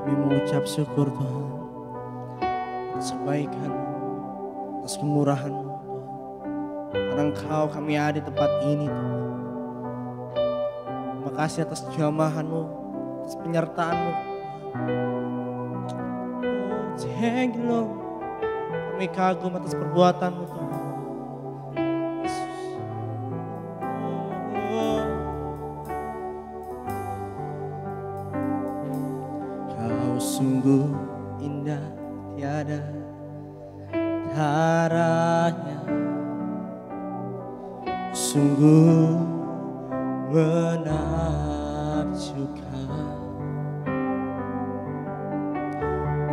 Kami mengucap syukur Tuhan atas kebaikan-Mu, atas kemurahan-Mu Tuhan. Karena Engkau kami ada di tempat ini Tuhan. Terima kasih atas jamahan-Mu, atas penyertaan-Mu. Oh, thank you Lord. Kami kagum atas perbuatan-Mu Tuhan. Sungguh indah tiada taranya, sungguh menakjubkan,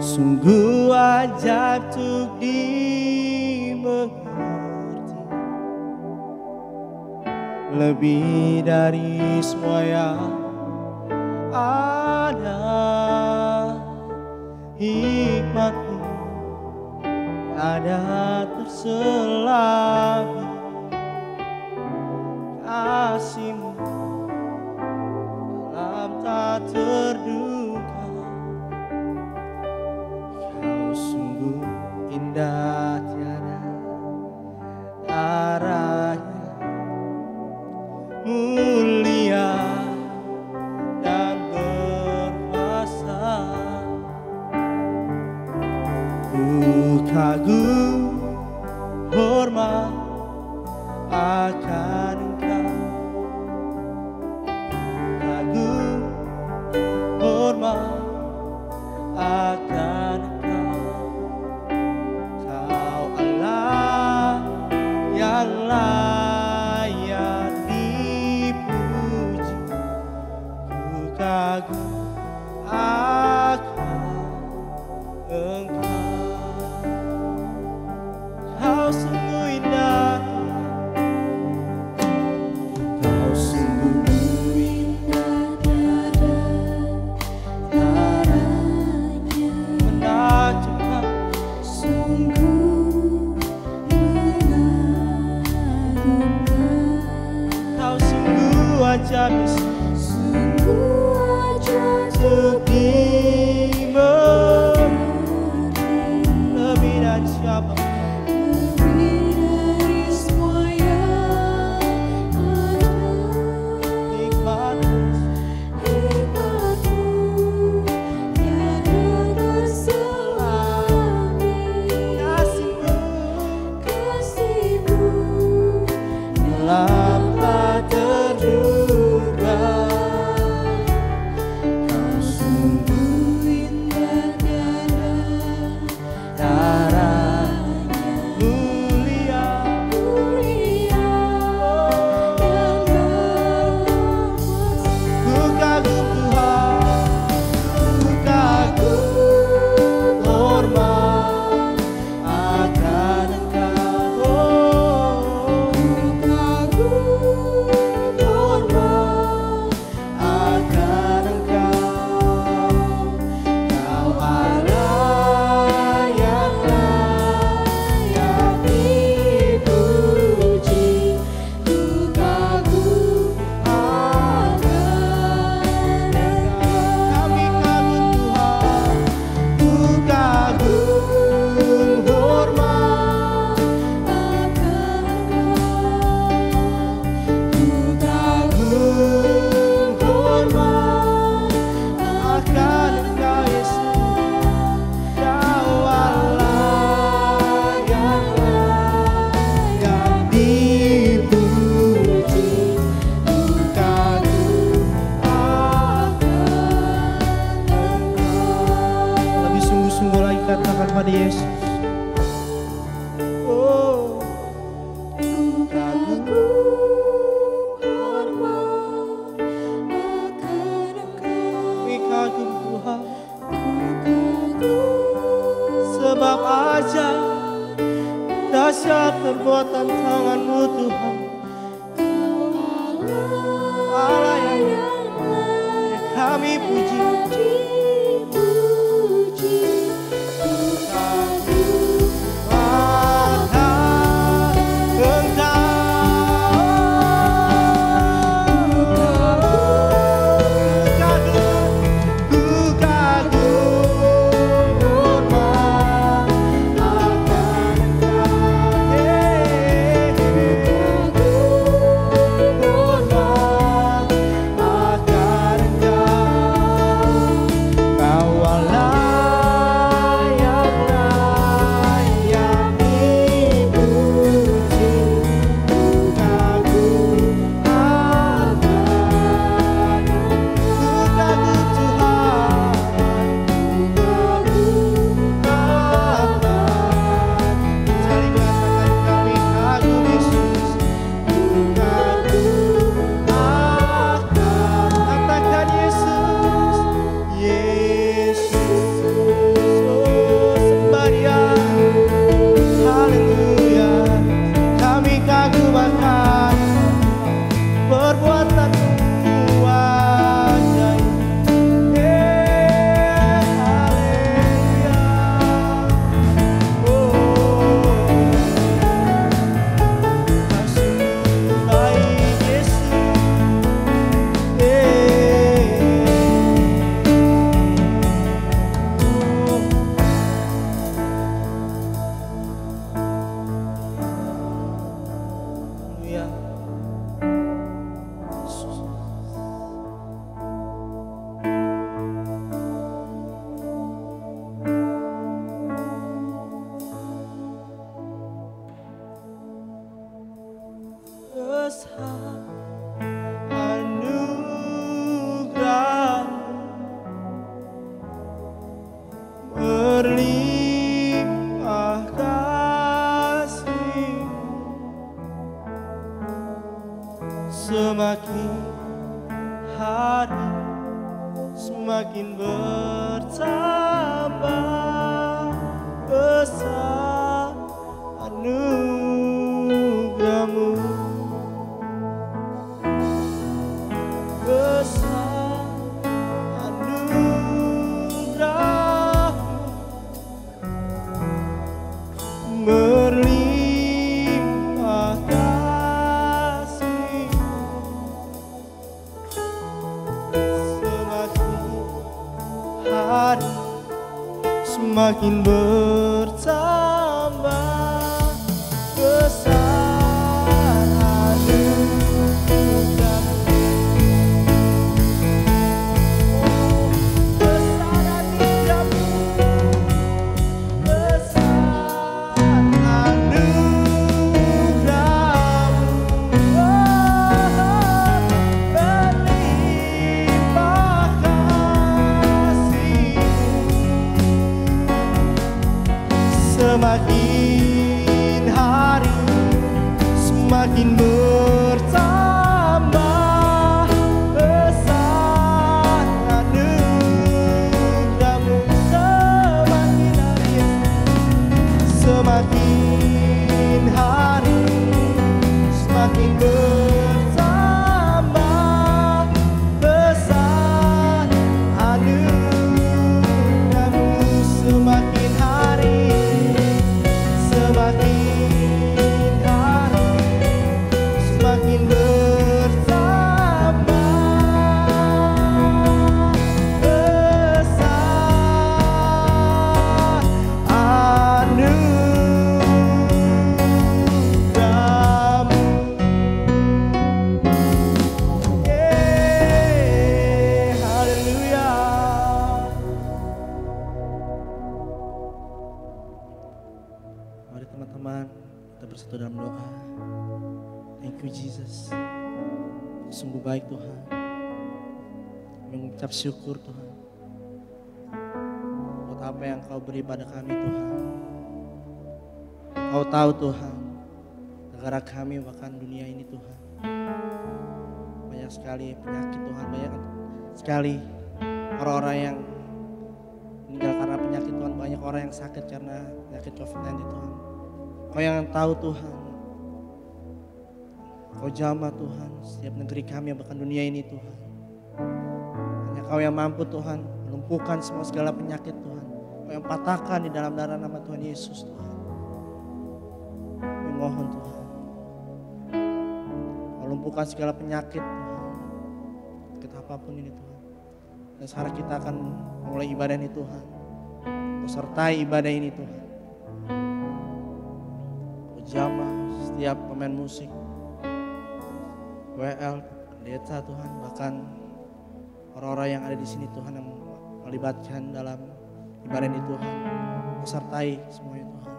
sungguh ajaib untuk dimengerti, lebih dari semua yang ada. Hikmat-Mu ada terselami, kasih-Mu dalam tak terduga. Kau sungguh indah tiada taranya, mulia dan berkuasa. Ku kagum hormat akan Engkau, kagum hormat akan Engkau. Kau Allah yang layak dipuji, ku kagum akan Engkau. Kau sungguh indah, Kau sungguh indah tiada taranya, menakjubkan, sungguh mengagumkan. Kau sungguh ajaib, sungguh ajaib untuk dimengerti, lebih dari siapa. Kepada Yesus. Oh, kagum hormat akan Engkau. Kami kagum Tuhan, sebab ajaib dahsyat perbuatan tangan-Mu Tuhan. Allah yang kami puji. Ku kagum berlimpah kasih, semakin hari semakin bertambah besar anugerah-Mu, besar anugerah-Mu, berlimpah kasih, semakin hari semakin bertambah besar anugerah-Mu. Oh, besar anugerah-Mu, besar anugerah-Mu, oh, berlimpah kasih-Mu, semakin hari semakin bertambah besar anugerah-Mu, semakin hari semakin hari semakin bertambah besar anugerah-Mu, semakin hari semakin hari semakin bertambah besar anugerah-Mu. Haleluya. Mari teman-teman kita bersatu dalam doa. Thank you Jesus. Sungguh baik Tuhan. Mengucap syukur Tuhan buat apa yang Kau beri pada kami Tuhan. Kau tahu Tuhan negara kami bahkan dunia ini Tuhan. Banyak sekali penyakit Tuhan, banyak sekali orang-orang yang meninggal karena penyakit Tuhan, banyak orang yang sakit karena penyakit COVID-19 Tuhan. Kau yang tahu Tuhan, Kau jamah Tuhan setiap negeri kami bahkan dunia ini Tuhan. Hanya Kau yang mampu Tuhan melumpuhkan semua segala penyakit Tuhan. Kau yang patahkan di dalam darah nama Tuhan Yesus Tuhan. Kami mohon Tuhan, Kau lumpuhkan segala penyakit Tuhan, penyakit apapun ini Tuhan. Dan sekarang kita akan mulai ibadah ini Tuhan. Kau sertai ibadah ini Tuhan. Kau jamah setiap pemain musik, WL, pendeta Tuhan, bahkan orang-orang yang ada di sini Tuhan yang melibatkan dalam ibadah ini Tuhan. Kau sertai semuanya Tuhan.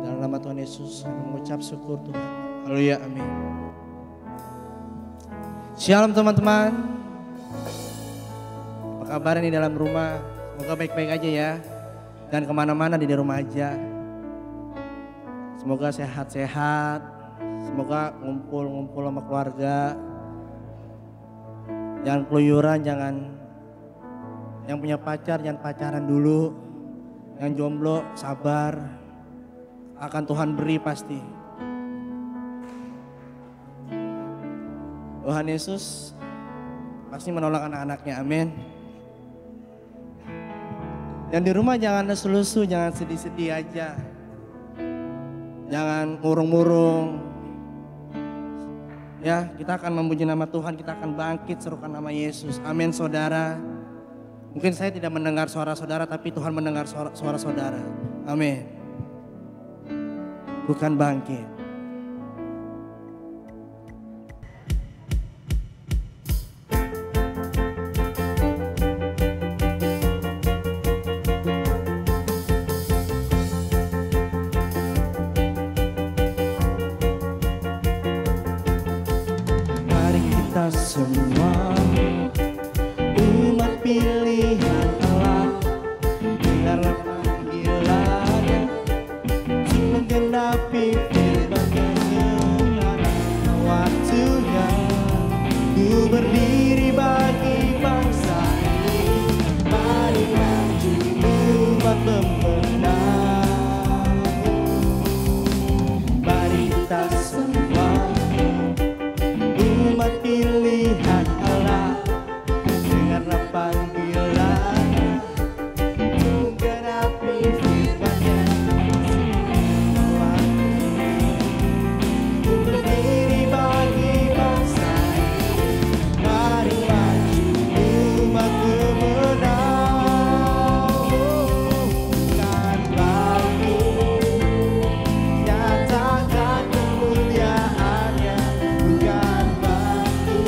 Dalam nama Tuhan Yesus kami mengucap syukur Tuhan. Haleluya, amin. Shalom teman-teman. Apa kabar nih dalam rumah? Semoga baik-baik aja ya. Dan kemana-mana di rumah aja. Semoga sehat-sehat. Semoga ngumpul-ngumpul sama keluarga. Jangan keluyuran, jangan. Yang punya pacar jangan pacaran dulu. Yang jomblo sabar. Akan Tuhan beri pasti. Tuhan Yesus pasti menolak anak-anaknya, amin. Dan di rumah jangan lesu-lesu, jangan sedih-sedih aja. Jangan murung-murung. Ya, kita akan memuji nama Tuhan, kita akan bangkit serukan nama Yesus. Amin saudara. Mungkin saya tidak mendengar suara saudara, tapi Tuhan mendengar suara saudara. Amin. Bukan bangkit. Semua umat pilihan Ku berdiri bagi bangsa ini. Mari maju umat pemenang. Mari kita semua umat pilihan Allah, dengarlah panggilannya, menggenapi firman-Nya. Ku berdiri bagi bangsa ini. Mari maju umat pemenang. Kan bagi nyatakan kemuliaan-Nya, bukan bagi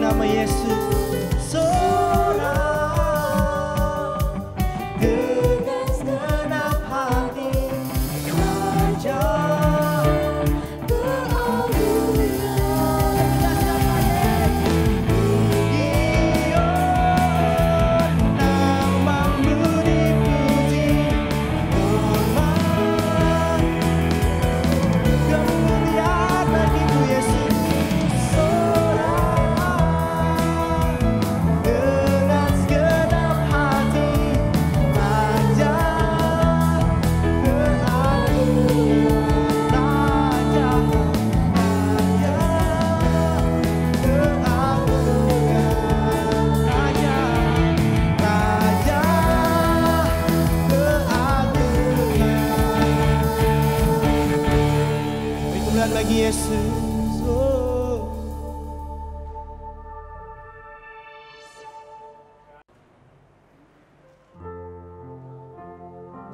nama Yesus. Bagi Yesus.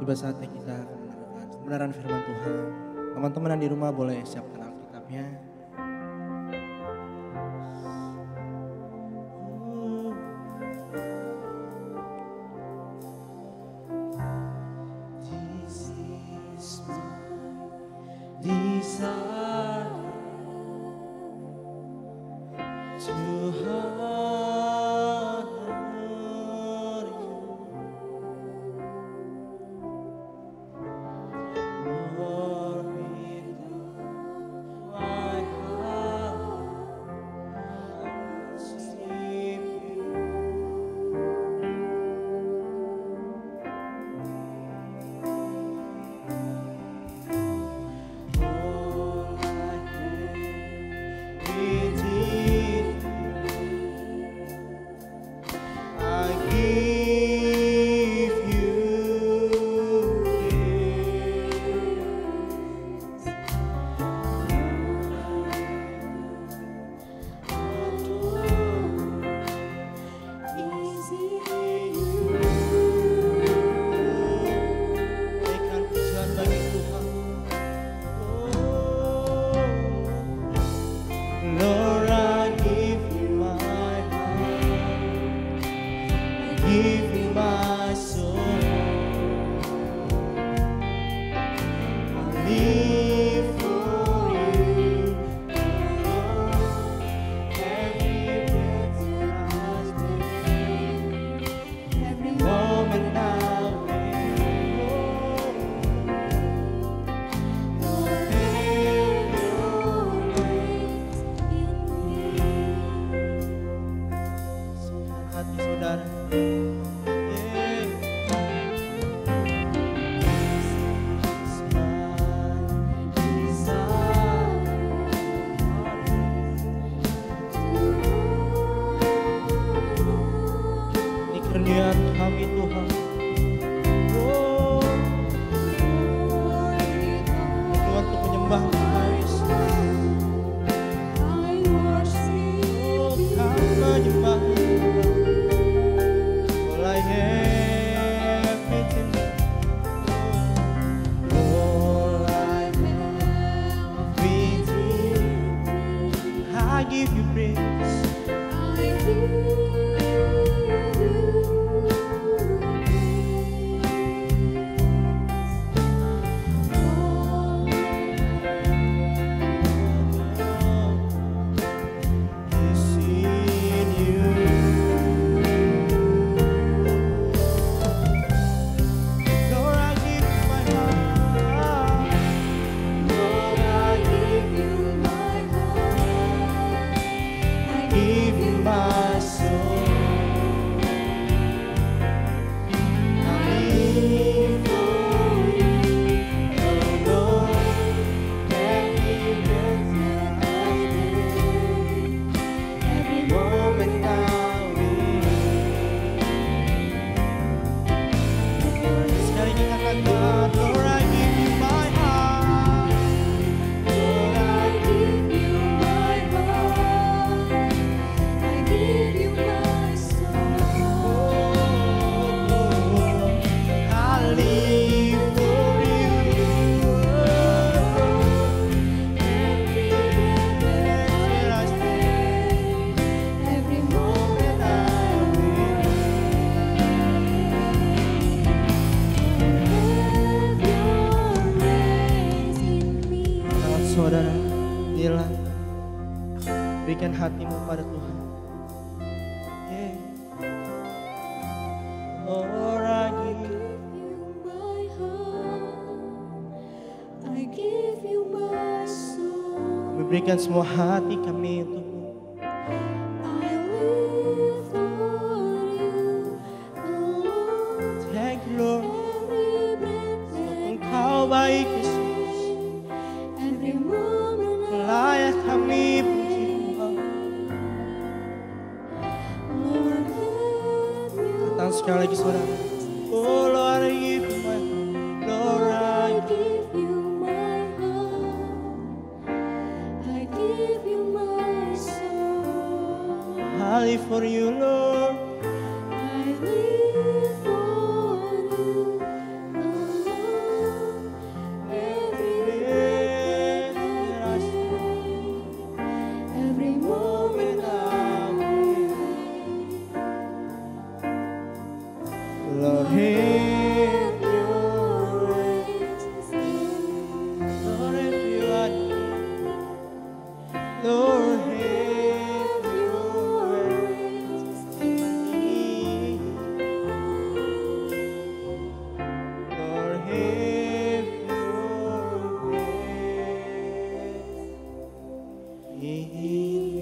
Tiba saatnya kita akan mendengarkan kebenaran firman Tuhan. Teman-teman yang di rumah boleh siapkan Alkitabnya. saudara, inilah berikan hatimu pada Tuhan. Yeah. Lord, I give you my heart, I give you my soul. Kami berikan semua hati kami untukmu. I live for you alone. Thank you, Lord. Engkau baik Yesus. Every moment layak kami puji Tuhan. Datang sekali lagi saudara. Oh Lord, I give you my heart. Lord, I give you my heart. I give you my soul. I live for you, Lord. I live for you alone. Every breath that I take, every moment I live. Lord, have your way. Lord, have your way. Lord, have your way. Lord, have your way in me.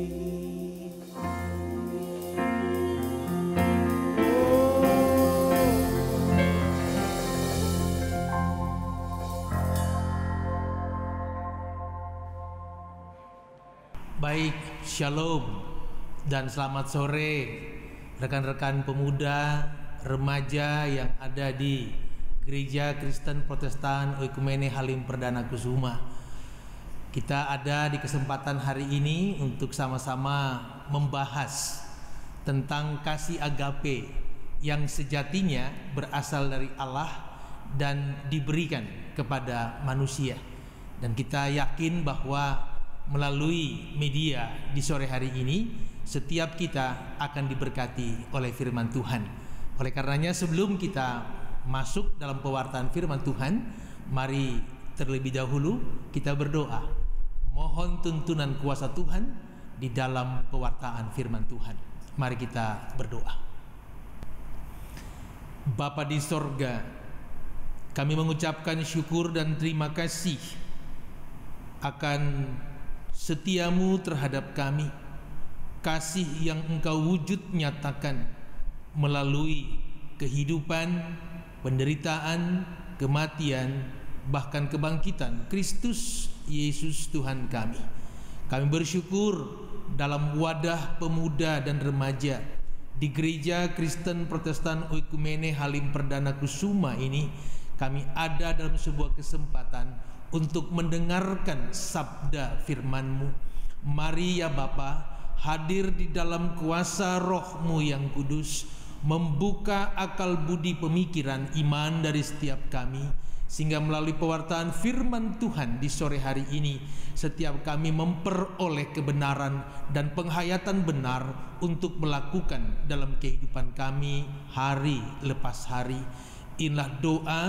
Baik, shalom dan selamat sore rekan-rekan pemuda, remaja yang ada di Gereja Kristen Protestan Oikumene Halim Perdana Kusuma. Kita ada di kesempatan hari ini untuk sama-sama membahas tentang kasih agape yang sejatinya berasal dari Allah dan diberikan kepada manusia. Dan kita yakin bahwa melalui media di sore hari ini setiap kita akan diberkati oleh firman Tuhan. Oleh karenanya sebelum kita masuk dalam pewartaan firman Tuhan, mari terlebih dahulu kita berdoa. Mohon tuntunan kuasa Tuhan di dalam pewartaan firman Tuhan. Mari kita berdoa. Bapa di sorga, kami mengucapkan syukur dan terima kasih akan setiamu terhadap kami, kasih yang engkau wujud nyatakan melalui kehidupan, penderitaan, kematian, bahkan kebangkitan Kristus Yesus Tuhan kami. Kami bersyukur dalam wadah pemuda dan remaja di Gereja Kristen Protestan Oikumene Halim Perdana Kusuma ini, kami ada dalam sebuah kesempatan untuk mendengarkan sabda firman-Mu. Mari ya Bapa, hadir di dalam kuasa Roh-Mu yang kudus, membuka akal budi pemikiran iman dari setiap kami, sehingga melalui pewartaan firman Tuhan di sore hari ini, setiap kami memperoleh kebenaran dan penghayatan benar untuk melakukan dalam kehidupan kami hari lepas hari. Inilah doa,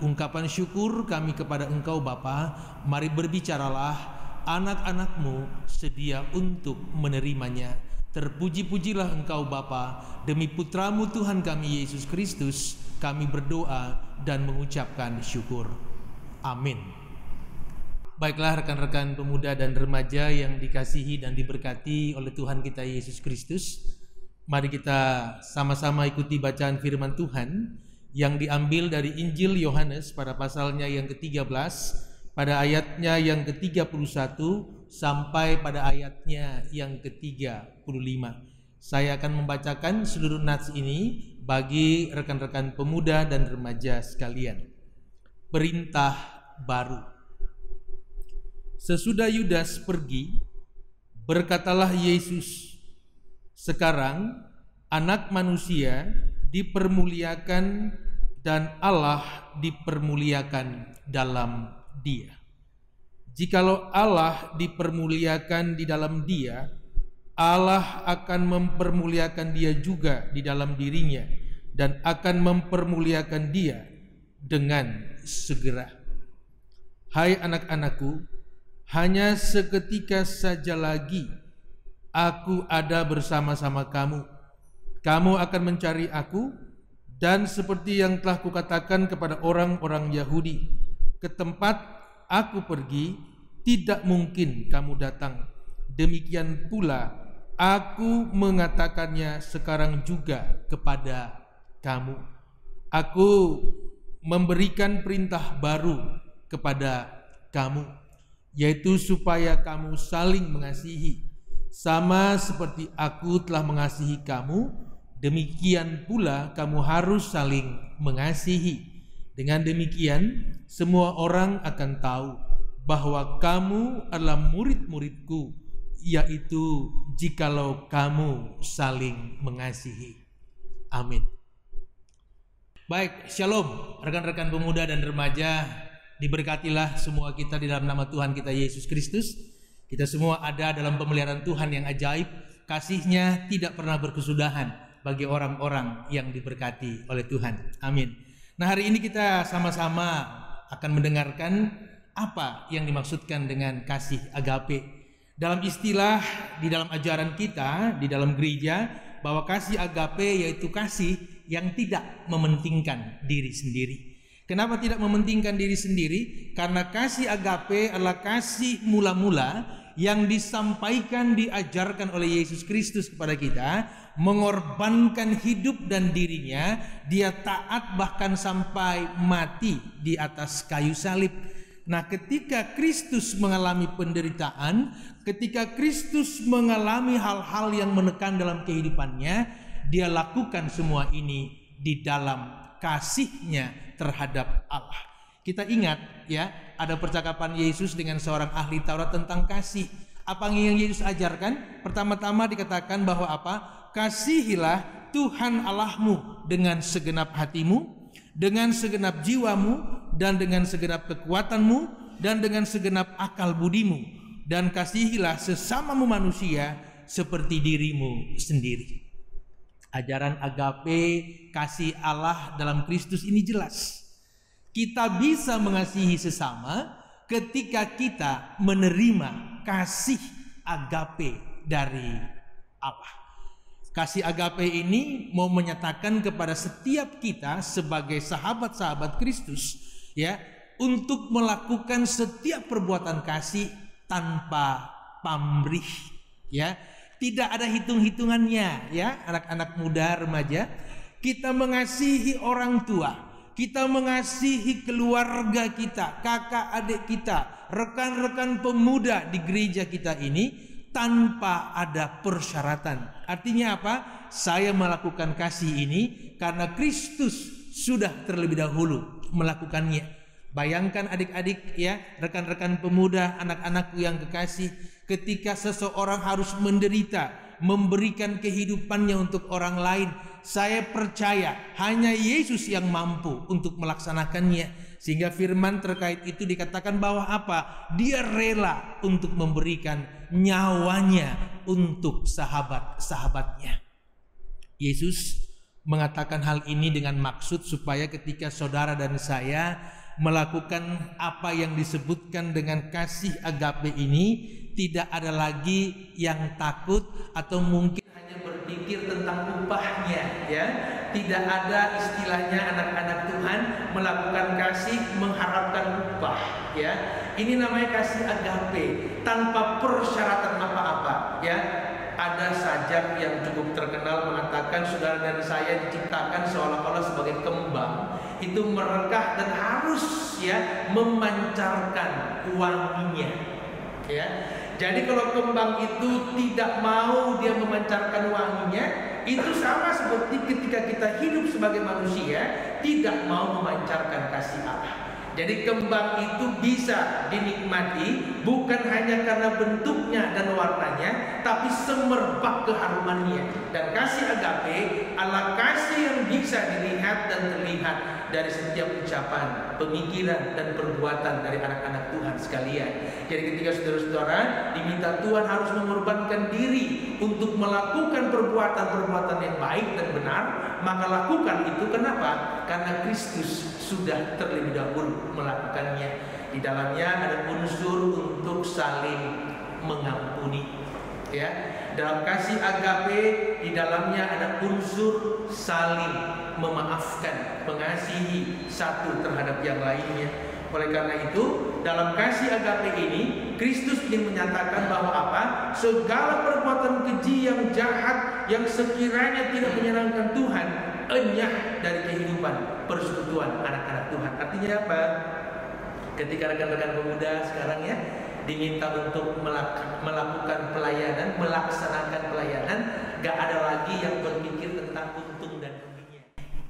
ungkapan syukur kami kepada Engkau Bapa. Mari berbicaralah, anak-anak-Mu sedia untuk menerimanya. Terpuji-pujilah Engkau Bapa, demi putra-Mu Tuhan kami Yesus Kristus, kami berdoa dan mengucapkan syukur. Amin. Baiklah rekan-rekan pemuda dan remaja yang dikasihi dan diberkati oleh Tuhan kita Yesus Kristus, mari kita sama-sama ikuti bacaan firman Tuhan yang diambil dari Injil Yohanes pada pasalnya yang ke-13, pada ayatnya yang ke-31 sampai pada ayatnya yang ke-35. Saya akan membacakan seluruh nats ini bagi rekan-rekan pemuda dan remaja sekalian. Perintah baru. Sesudah Yudas pergi, berkatalah Yesus, "Sekarang Anak Manusia dipermuliakan dan Allah dipermuliakan dalam Dia. Jikalau Allah dipermuliakan di dalam Dia, Allah akan mempermuliakan Dia juga di dalam dirinya dan akan mempermuliakan Dia dengan segera. Hai anak-anakku, hanya seketika saja lagi aku ada bersama-sama kamu. Kamu akan mencari aku, dan seperti yang telah kukatakan kepada orang-orang Yahudi, ke tempat aku pergi tidak mungkin kamu datang. Demikian pula aku mengatakannya sekarang juga kepada kamu. Aku memberikan perintah baru kepada kamu, yaitu supaya kamu saling mengasihi. Sama seperti aku telah mengasihi kamu, demikian pula kamu harus saling mengasihi. Dengan demikian, semua orang akan tahu bahwa kamu adalah murid-muridku, yaitu jikalau kamu saling mengasihi. Amin. Baik, shalom rekan-rekan pemuda dan remaja, diberkatilah semua kita di dalam nama Tuhan kita Yesus Kristus. Kita semua ada dalam pemeliharaan Tuhan yang ajaib. Kasih-Nya tidak pernah berkesudahan bagi orang-orang yang diberkati oleh Tuhan. Amin. Nah, hari ini kita sama-sama akan mendengarkan apa yang dimaksudkan dengan kasih agape. Dalam istilah di dalam ajaran kita di dalam gereja, bahwa kasih agape yaitu kasih yang tidak mementingkan diri sendiri. Kenapa tidak mementingkan diri sendiri? Karena kasih agape adalah kasih mula-mula yang disampaikan, diajarkan oleh Yesus Kristus kepada kita, mengorbankan hidup dan dirinya, dia taat bahkan sampai mati di atas kayu salib. Nah, ketika Kristus mengalami penderitaan, ketika Kristus mengalami hal-hal yang menekan dalam kehidupannya, dia lakukan semua ini di dalam kasih-Nya terhadap Allah. Kita ingat ya, ada percakapan Yesus dengan seorang ahli Taurat tentang kasih. Apa yang Yesus ajarkan? Pertama-tama dikatakan bahwa apa? Kasihilah Tuhan Allahmu dengan segenap hatimu, dengan segenap jiwamu, dan dengan segenap kekuatanmu, dan dengan segenap akal budimu, dan kasihilah sesamamu manusia seperti dirimu sendiri. Ajaran agape, kasih Allah dalam Kristus ini jelas. Kita bisa mengasihi sesama ketika kita menerima kasih agape dari Allah. Kasih agape ini mau menyatakan kepada setiap kita sebagai sahabat-sahabat Kristus ya, untuk melakukan setiap perbuatan kasih tanpa pamrih ya. Tidak ada hitung-hitungannya ya, anak-anak muda, remaja. Kita mengasihi orang tua, kita mengasihi keluarga kita, kakak adik kita, rekan-rekan pemuda di gereja kita ini tanpa ada persyaratan. Artinya apa? Saya melakukan kasih ini karena Kristus sudah terlebih dahulu melakukannya. Bayangkan adik-adik ya, rekan-rekan pemuda, anak-anakku yang kekasih, ketika seseorang harus menderita, memberikan kehidupannya untuk orang lain, saya percaya hanya Yesus yang mampu untuk melaksanakannya. Sehingga firman terkait itu dikatakan bahwa apa? Dia rela untuk memberikan nyawanya untuk sahabat-sahabatnya. Yesus mengatakan hal ini dengan maksud supaya ketika saudara dan saya melakukan apa yang disebutkan dengan kasih agape ini, tidak ada lagi yang takut atau mungkin hanya berpikir tentang upahnya ya. Tidak ada istilahnya anak-anak Tuhan melakukan kasih mengharapkan upah ya. Ini namanya kasih agape tanpa persyaratan apa-apa ya. Ada sajak yang cukup terkenal mengatakan saudara dan saya diciptakan seolah-olah sebagai kembang, itu merekah dan harus ya memancarkan wanginya ya. Jadi kalau kembang itu tidak mau dia memancarkan wanginya, itu sama seperti ketika kita hidup sebagai manusia tidak mau memancarkan kasih Allah. Jadi kembang itu bisa dinikmati bukan hanya karena bentuknya dan warnanya, tapi semerbak keharumannya. Dan kasih agape adalah kasih yang bisa dilihat dan terlihat dari setiap ucapan, pemikiran, dan perbuatan dari anak-anak Tuhan sekalian. Jadi ketika saudara-saudara diminta Tuhan harus mengorbankan diri untuk melakukan perbuatan-perbuatan yang baik dan benar, maka lakukan itu. Kenapa? Karena Kristus sudah terlebih dahulu melakukannya. Di dalamnya ada unsur untuk saling mengampuni. Ya, dalam kasih agape di dalamnya ada unsur saling memaafkan, mengasihi satu terhadap yang lainnya. Oleh karena itu, dalam kasih agape ini Kristus ingin menyatakan bahwa apa? Segala perbuatan keji yang jahat yang sekiranya tidak menyenangkan Tuhan, enyah dari kehidupan persekutuan anak-anak Tuhan. Artinya apa? Ketika rekan-rekan pemuda sekarang ya diminta untuk melakukan pelayanan, melaksanakan pelayanan, gak ada lagi yang berpikir tentang untung dan ruginya.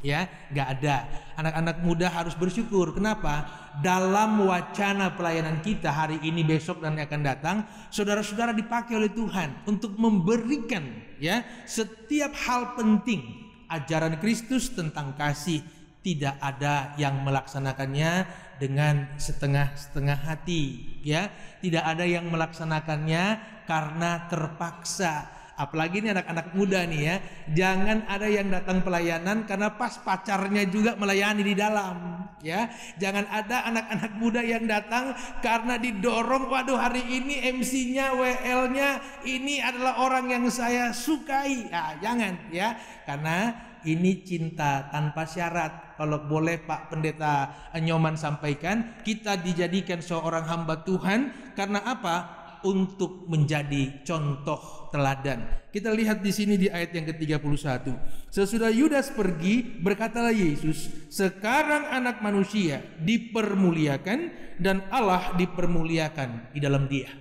Ya, gak ada. Anak-anak muda harus bersyukur. Kenapa? Dalam wacana pelayanan kita hari ini, besok dan yang akan datang, saudara-saudara dipakai oleh Tuhan untuk memberikan ya setiap hal penting ajaran Kristus tentang kasih. Tidak ada yang melaksanakannya dengan setengah-setengah hati, ya. Tidak ada yang melaksanakannya karena terpaksa. Apalagi ini anak-anak muda nih ya, jangan ada yang datang pelayanan karena pas pacarnya juga melayani di dalam, ya. Jangan ada anak-anak muda yang datang karena didorong, waduh hari ini MC-nya, WL-nya ini adalah orang yang saya sukai. Nah, jangan ya, karena ini cinta tanpa syarat. Kalau boleh Pak Pendeta Nyoman sampaikan, kita dijadikan seorang hamba Tuhan karena apa? Untuk menjadi contoh teladan. Kita lihat di sini di ayat yang ke-31. Sesudah Yudas pergi, berkatalah Yesus, sekarang anak manusia dipermuliakan dan Allah dipermuliakan di dalam dia.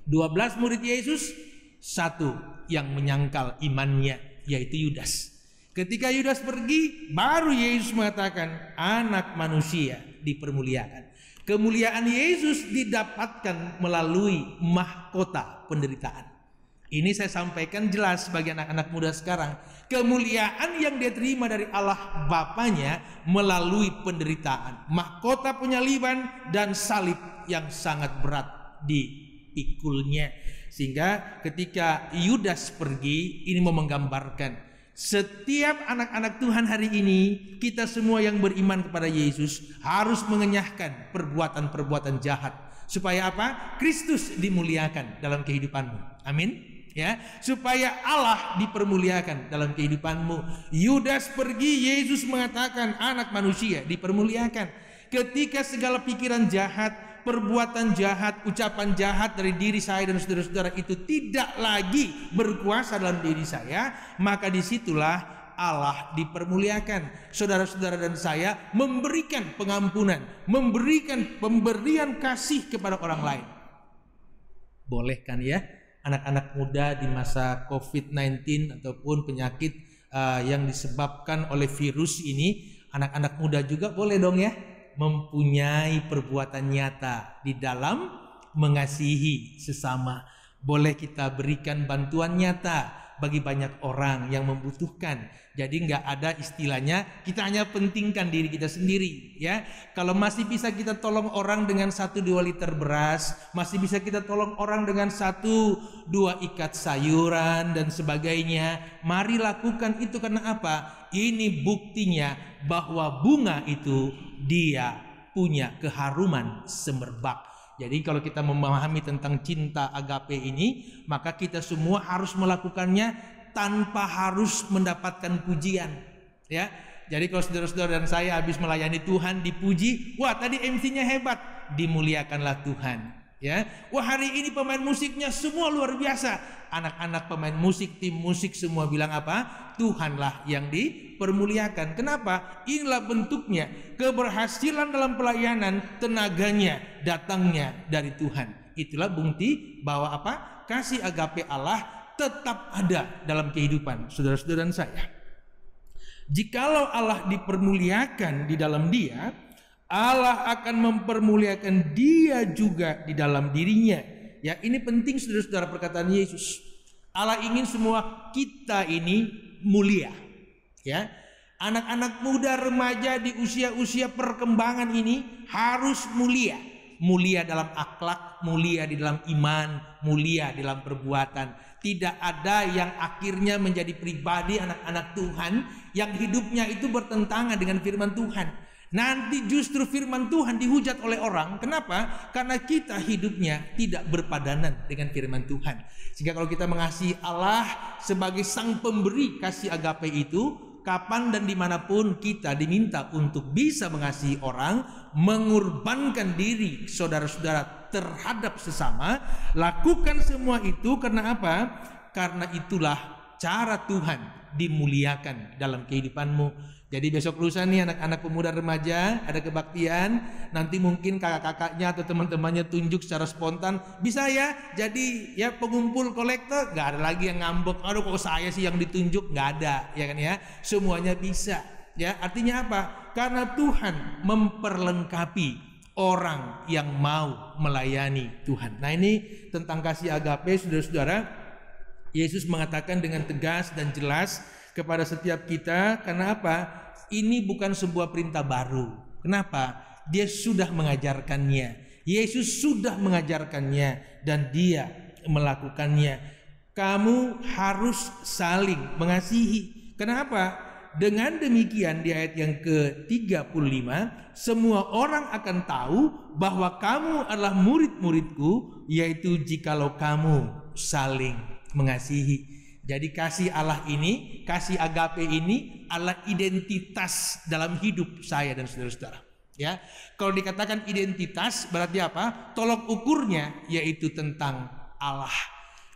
12 murid Yesus, satu yang menyangkal imannya, yaitu Yudas. Ketika Yudas pergi, baru Yesus mengatakan anak manusia dipermuliakan. Kemuliaan Yesus didapatkan melalui mahkota penderitaan. Ini saya sampaikan jelas bagi anak-anak muda sekarang. Kemuliaan yang dia terima dari Allah Bapanya melalui penderitaan, mahkota penyaliban dan salib yang sangat berat dipikulnya. Sehingga ketika Yudas pergi, ini mau menggambarkan setiap anak-anak Tuhan hari ini, kita semua yang beriman kepada Yesus harus mengenyahkan perbuatan-perbuatan jahat. Supaya apa? Kristus dimuliakan dalam kehidupanmu. Amin. Ya, supaya Allah dipermuliakan dalam kehidupanmu. Yudas pergi, Yesus mengatakan anak manusia dipermuliakan. Ketika segala pikiran jahat, perbuatan jahat, ucapan jahat dari diri saya dan saudara-saudara itu tidak lagi berkuasa dalam diri saya, maka disitulah Allah dipermuliakan. Saudara-saudara dan saya memberikan pengampunan, memberikan pemberian kasih kepada orang lain. Boleh kan ya, anak-anak muda di masa COVID-19 ataupun penyakit yang disebabkan oleh virus ini, anak-anak muda juga boleh dong ya mempunyai perbuatan nyata di dalam mengasihi sesama. Boleh kita berikan bantuan nyata bagi banyak orang yang membutuhkan. Jadi nggak ada istilahnya kita hanya pentingkan diri kita sendiri, ya. Kalau masih bisa kita tolong orang dengan 1-2 liter beras, masih bisa kita tolong orang dengan 1-2 ikat sayuran dan sebagainya, mari lakukan itu. Karena apa? Ini buktinya bahwa bunga itu dia punya keharuman semerbak. Jadi kalau kita memahami tentang cinta agape ini, maka kita semua harus melakukannya tanpa harus mendapatkan pujian, ya. Jadi kalau saudara-saudara dan saya habis melayani Tuhan dipuji, wah tadi MC-nya hebat, dimuliakanlah Tuhan, ya. Wah hari ini pemain musiknya semua luar biasa, anak-anak pemain musik, tim musik semua bilang apa? Tuhanlah yang dipermuliakan. Kenapa? Inilah bentuknya keberhasilan dalam pelayanan, tenaganya datangnya dari Tuhan. Itulah bukti bahwa apa? Kasih agape Allah tetap ada dalam kehidupan saudara-saudara dan saya. Jikalau Allah dipermuliakan di dalam dia, Allah akan mempermuliakan dia juga di dalam dirinya. Ya, ini penting saudara-saudara perkataan Yesus. Allah ingin semua kita ini mulia, ya. Anak-anak muda, remaja di usia-usia perkembangan ini harus mulia. Mulia dalam akhlak, mulia di dalam iman, mulia di dalam perbuatan. Tidak ada yang akhirnya menjadi pribadi anak-anak Tuhan yang hidupnya itu bertentangan dengan firman Tuhan. Nanti justru firman Tuhan dihujat oleh orang. Kenapa? Karena kita hidupnya tidak berpadanan dengan firman Tuhan. Sehingga kalau kita mengasihi Allah sebagai sang pemberi kasih agape itu, kapan dan dimanapun kita diminta untuk bisa mengasihi orang, mengorbankan diri saudara-saudara terhadap sesama, lakukan semua itu karena apa? Karena itulah cara Tuhan dimuliakan dalam kehidupanmu. Jadi besok lusa nih anak-anak pemuda remaja ada kebaktian, nanti mungkin kakak-kakaknya atau teman-temannya tunjuk secara spontan, bisa ya jadi ya pengumpul kolektor, nggak ada lagi yang ngambek, aduh kok saya sih yang ditunjuk, nggak ada, ya kan ya, semuanya bisa, ya artinya apa? Karena Tuhan memperlengkapi orang yang mau melayani Tuhan. Nah ini tentang kasih agape, saudara-saudara, Yesus mengatakan dengan tegas dan jelas kepada setiap kita, karena apa? Ini bukan sebuah perintah baru. Kenapa? Dia sudah mengajarkannya. Yesus sudah mengajarkannya dan dia melakukannya. Kamu harus saling mengasihi. Kenapa? Dengan demikian di ayat yang ke-35, semua orang akan tahu bahwa kamu adalah murid-muridku, yaitu jikalau kamu saling mengasihi. Jadi kasih Allah ini, kasih agape ini adalah identitas dalam hidup saya dan saudara-saudara. Ya, kalau dikatakan identitas berarti apa? Tolok ukurnya yaitu tentang Allah.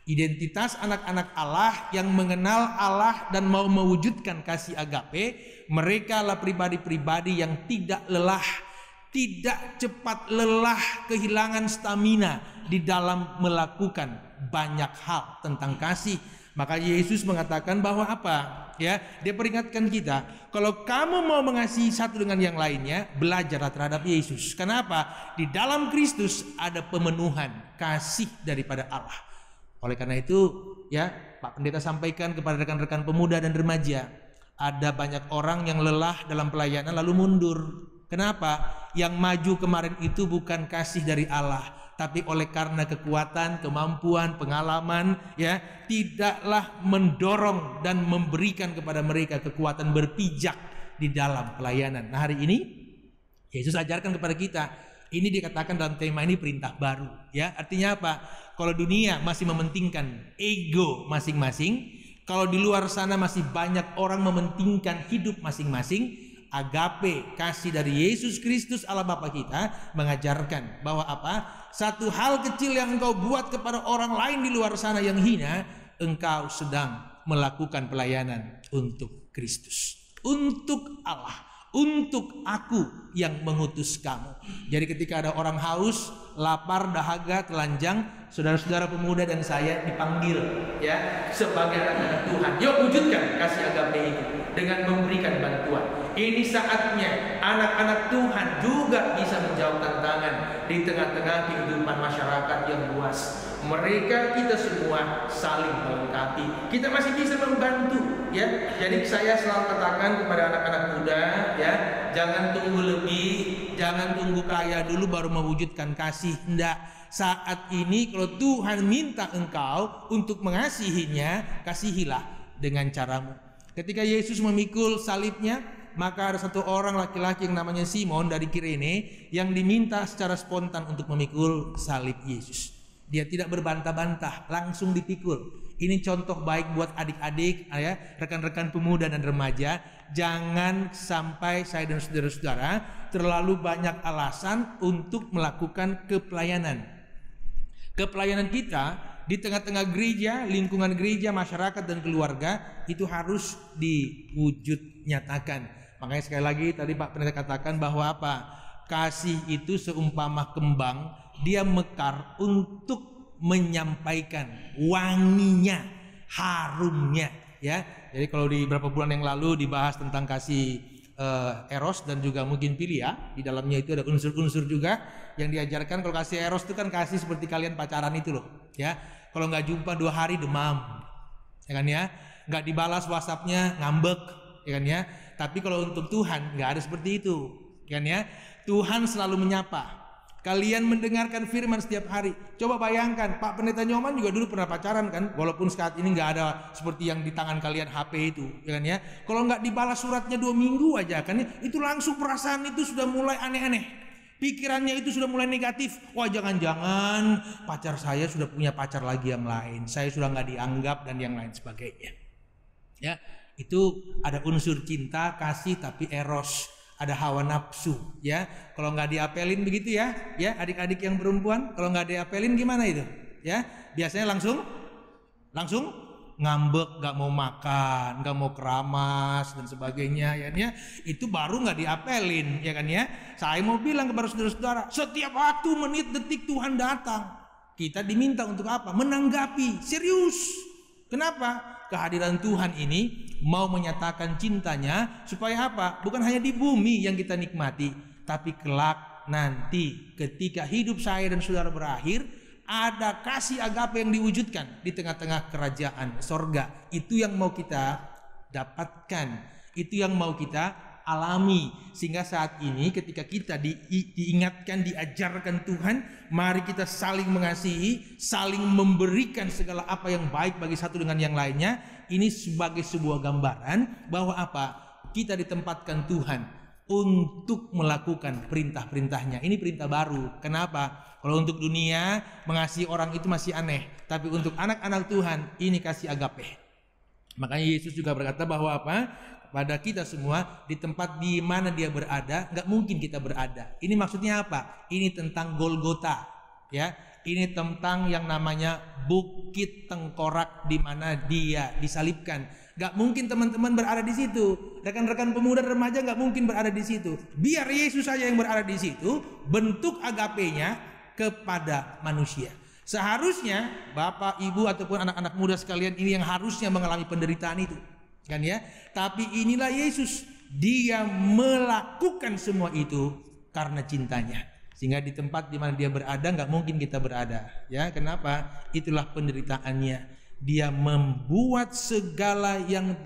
Identitas anak-anak Allah yang mengenal Allah dan mau mewujudkan kasih agape, mereka adalah pribadi-pribadi yang tidak lelah, tidak cepat lelah, kehilangan stamina di dalam melakukan banyak hal tentang kasih. Maka Yesus mengatakan bahwa apa? Ya, dia peringatkan kita, kalau kamu mau mengasihi satu dengan yang lainnya, belajarlah terhadap Yesus. Kenapa? Di dalam Kristus ada pemenuhan kasih daripada Allah. Oleh karena itu, ya, Pak Pendeta sampaikan kepada rekan-rekan pemuda dan remaja, ada banyak orang yang lelah dalam pelayanan lalu mundur. Kenapa? Yang maju kemarin itu bukan kasih dari Allah, tapi oleh karena kekuatan, kemampuan, pengalaman, ya, tidaklah mendorong dan memberikan kepada mereka kekuatan berpijak di dalam pelayanan. Nah, hari ini Yesus ajarkan kepada kita, ini dikatakan dalam tema ini perintah baru, ya. Artinya apa? Kalau dunia masih mementingkan ego masing-masing, kalau di luar sana masih banyak orang mementingkan hidup masing-masing, agape, kasih dari Yesus Kristus Allah Bapa kita mengajarkan bahwa apa? Satu hal kecil yang engkau buat kepada orang lain di luar sana yang hina, engkau sedang melakukan pelayanan untuk Kristus, untuk Allah, untuk aku yang mengutus kamu. Jadi ketika ada orang haus, lapar, dahaga, telanjang, saudara-saudara pemuda dan saya dipanggil, ya, sebagai anak-anak Tuhan. Yuk wujudkan kasih agape itu dengan memberikan bantuan. Ini saatnya anak-anak Tuhan juga bisa menjawab tantangan di tengah-tengah kehidupan masyarakat yang luas. Mereka kita semua saling melengkapi. Kita masih bisa membantu, ya. Jadi saya selalu katakan kepada anak-anak muda, ya, jangan tunggu lebih, jangan tunggu kaya dulu baru mewujudkan kasih. Enggak. Saat ini kalau Tuhan minta engkau untuk mengasihinya, kasihilah dengan caramu. Ketika Yesus memikul salibnya, maka ada satu orang laki-laki yang namanya Simon dari Kirene yang diminta secara spontan untuk memikul salib Yesus. Dia tidak berbantah-bantah, langsung dipikul. Ini contoh baik buat adik-adik, ya, rekan-rekan pemuda dan remaja. Jangan sampai saya dan saudara-saudara terlalu banyak alasan untuk melakukan kepelayanan. Kepelayanan kita di tengah-tengah gereja, lingkungan gereja, masyarakat dan keluarga itu harus diwujud nyatakan. Makanya sekali lagi tadi Pak Pendeta katakan bahwa apa? Kasih itu seumpama kembang, dia mekar untuk menyampaikan wanginya, harumnya, ya. Jadi kalau di beberapa bulan yang lalu dibahas tentang kasih eros dan juga mungkin philia, di dalamnya itu ada unsur-unsur juga yang diajarkan. Kalau kasih eros itu kan kasih seperti kalian pacaran itu loh, ya. Kalau nggak jumpa 2 hari demam, ya kan ya. Nggak dibalas WhatsApp-nya ngambek, ya kan ya. Tapi kalau untuk Tuhan nggak ada seperti itu, ya kan ya. Tuhan selalu menyapa. Kalian mendengarkan firman setiap hari. Coba bayangkan, Pak Pendeta Nyoman juga dulu pernah pacaran kan, walaupun saat ini nggak ada seperti yang di tangan kalian HP itu, ya kan ya. Kalau nggak dibalas suratnya 2 minggu aja kan ya, itu langsung perasaan itu sudah mulai aneh-aneh. Pikirannya itu sudah mulai negatif. Wah, jangan-jangan pacar saya sudah punya pacar lagi yang lain, saya sudah nggak dianggap dan yang lain sebagainya. Ya, itu ada unsur cinta, kasih tapi eros. Ada hawa nafsu, ya. Kalau nggak diapelin begitu ya, adik-adik yang perempuan, kalau nggak diapelin gimana itu, ya? Biasanya langsung ngambek, nggak mau makan, nggak mau keramas dan sebagainya, ya. Itu baru nggak diapelin, ya kan ya? Saya mau bilang kepada saudara-saudara, setiap waktu, menit, detik Tuhan datang. Kita diminta untuk apa? Menanggapi, serius. Kenapa? Kehadiran Tuhan ini mau menyatakan cintanya supaya apa? Bukan hanya di bumi yang kita nikmati, tapi kelak nanti ketika hidup saya dan saudara berakhir, ada kasih agape yang diwujudkan di tengah-tengah kerajaan sorga. Itu yang mau kita dapatkan, itu yang mau kita alami. Sehingga saat ini ketika kita diingatkan, diajarkan Tuhan, mari kita saling mengasihi, saling memberikan segala apa yang baik bagi satu dengan yang lainnya. Ini sebagai sebuah gambaran bahwa apa? Kita ditempatkan Tuhan untuk melakukan perintah-perintahnya. Ini perintah baru. Kenapa? Kalau untuk dunia mengasihi orang itu masih aneh, tapi untuk anak-anak Tuhan ini kasih agape. Makanya Yesus juga berkata bahwa apa? Pada kita semua di tempat di mana dia berada, nggak mungkin kita berada. Ini maksudnya apa? Ini tentang Golgota, ya. Ini tentang yang namanya Bukit Tengkorak di mana dia disalibkan. Nggak mungkin teman-teman berada di situ. Rekan-rekan pemuda dan remaja nggak mungkin berada di situ. Biar Yesus saja yang berada di situ. Bentuk agapenya kepada manusia. Seharusnya Bapak, Ibu ataupun anak-anak muda sekalian ini yang harusnya mengalami penderitaan itu. Kan ya, tapi inilah Yesus, dia melakukan semua itu karena cintanya, sehingga di tempat di mana dia berada nggak mungkin kita berada, ya. Kenapa? Itulah penderitaannya. Dia membuat segala yang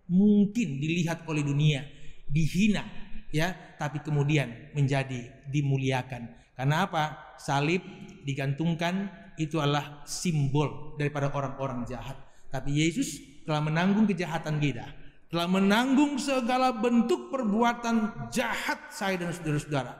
mungkin dilihat oleh dunia dihina, ya, tapi kemudian menjadi dimuliakan. Karena apa? Salib digantungkan itu adalah simbol daripada orang-orang jahat, tapi Yesus telah menanggung kejahatan kita, telah menanggung segala bentuk perbuatan jahat saya dan saudara-saudara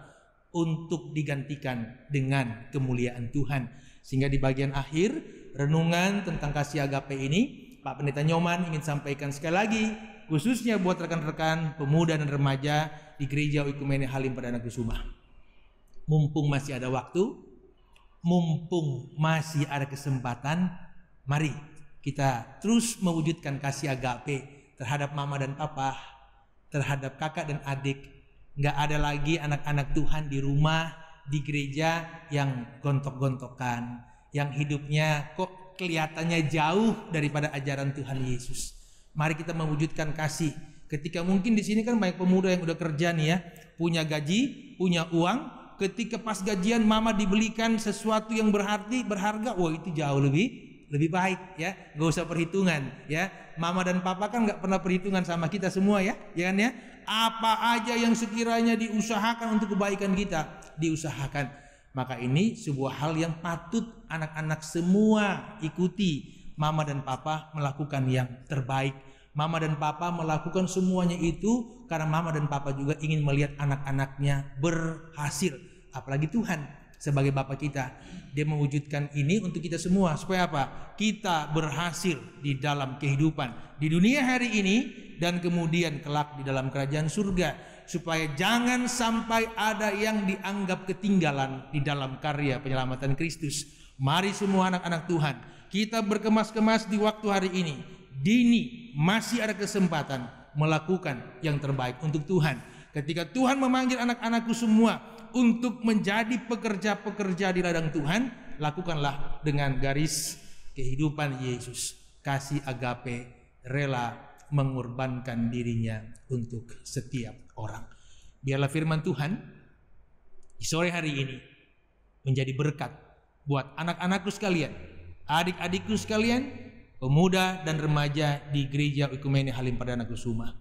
untuk digantikan dengan kemuliaan Tuhan. Sehingga di bagian akhir renungan tentang kasih agape ini, Pak Pendeta Nyoman ingin sampaikan sekali lagi, khususnya buat rekan-rekan pemuda dan remaja di Gereja Oikumene Halim Perdana Kusuma. Mumpung masih ada waktu, mumpung masih ada kesempatan, mari kita terus mewujudkan kasih agape terhadap mama dan papa, terhadap kakak dan adik. Nggak ada lagi anak-anak Tuhan di rumah, di gereja yang gontok-gontokan, yang hidupnya kok kelihatannya jauh daripada ajaran Tuhan Yesus. Mari kita mewujudkan kasih. Ketika mungkin di sini kan banyak pemuda yang udah kerja nih ya, punya gaji, punya uang. Ketika pas gajian mama dibelikan sesuatu yang berharga, wah itu jauh lebih baik, ya. Gak usah perhitungan, ya. Mama dan papa kan gak pernah perhitungan sama kita semua, ya kan ya. Apa aja yang sekiranya diusahakan untuk kebaikan kita, diusahakan. Maka ini sebuah hal yang patut anak-anak semua ikuti. Mama dan papa melakukan yang terbaik. Mama dan papa melakukan semuanya itu karena mama dan papa juga ingin melihat anak-anaknya berhasil. Apalagi Tuhan sebagai Bapa kita, dia mewujudkan ini untuk kita semua. Supaya apa? Kita berhasil di dalam kehidupan di dunia hari ini dan kemudian kelak di dalam kerajaan surga. Supaya jangan sampai ada yang dianggap ketinggalan di dalam karya penyelamatan Kristus. Mari semua anak-anak Tuhan, kita berkemas-kemas di waktu hari ini. Dini masih ada kesempatan melakukan yang terbaik untuk Tuhan. Ketika Tuhan memanggil anak-anakku semua untuk menjadi pekerja-pekerja di ladang Tuhan, lakukanlah dengan garis kehidupan Yesus. Kasih agape, rela mengorbankan dirinya untuk setiap orang. Biarlah firman Tuhan di sore hari ini menjadi berkat buat anak-anakku sekalian, adik-adikku sekalian, pemuda dan remaja di Gereja Oikumene Halim Perdana Kusuma.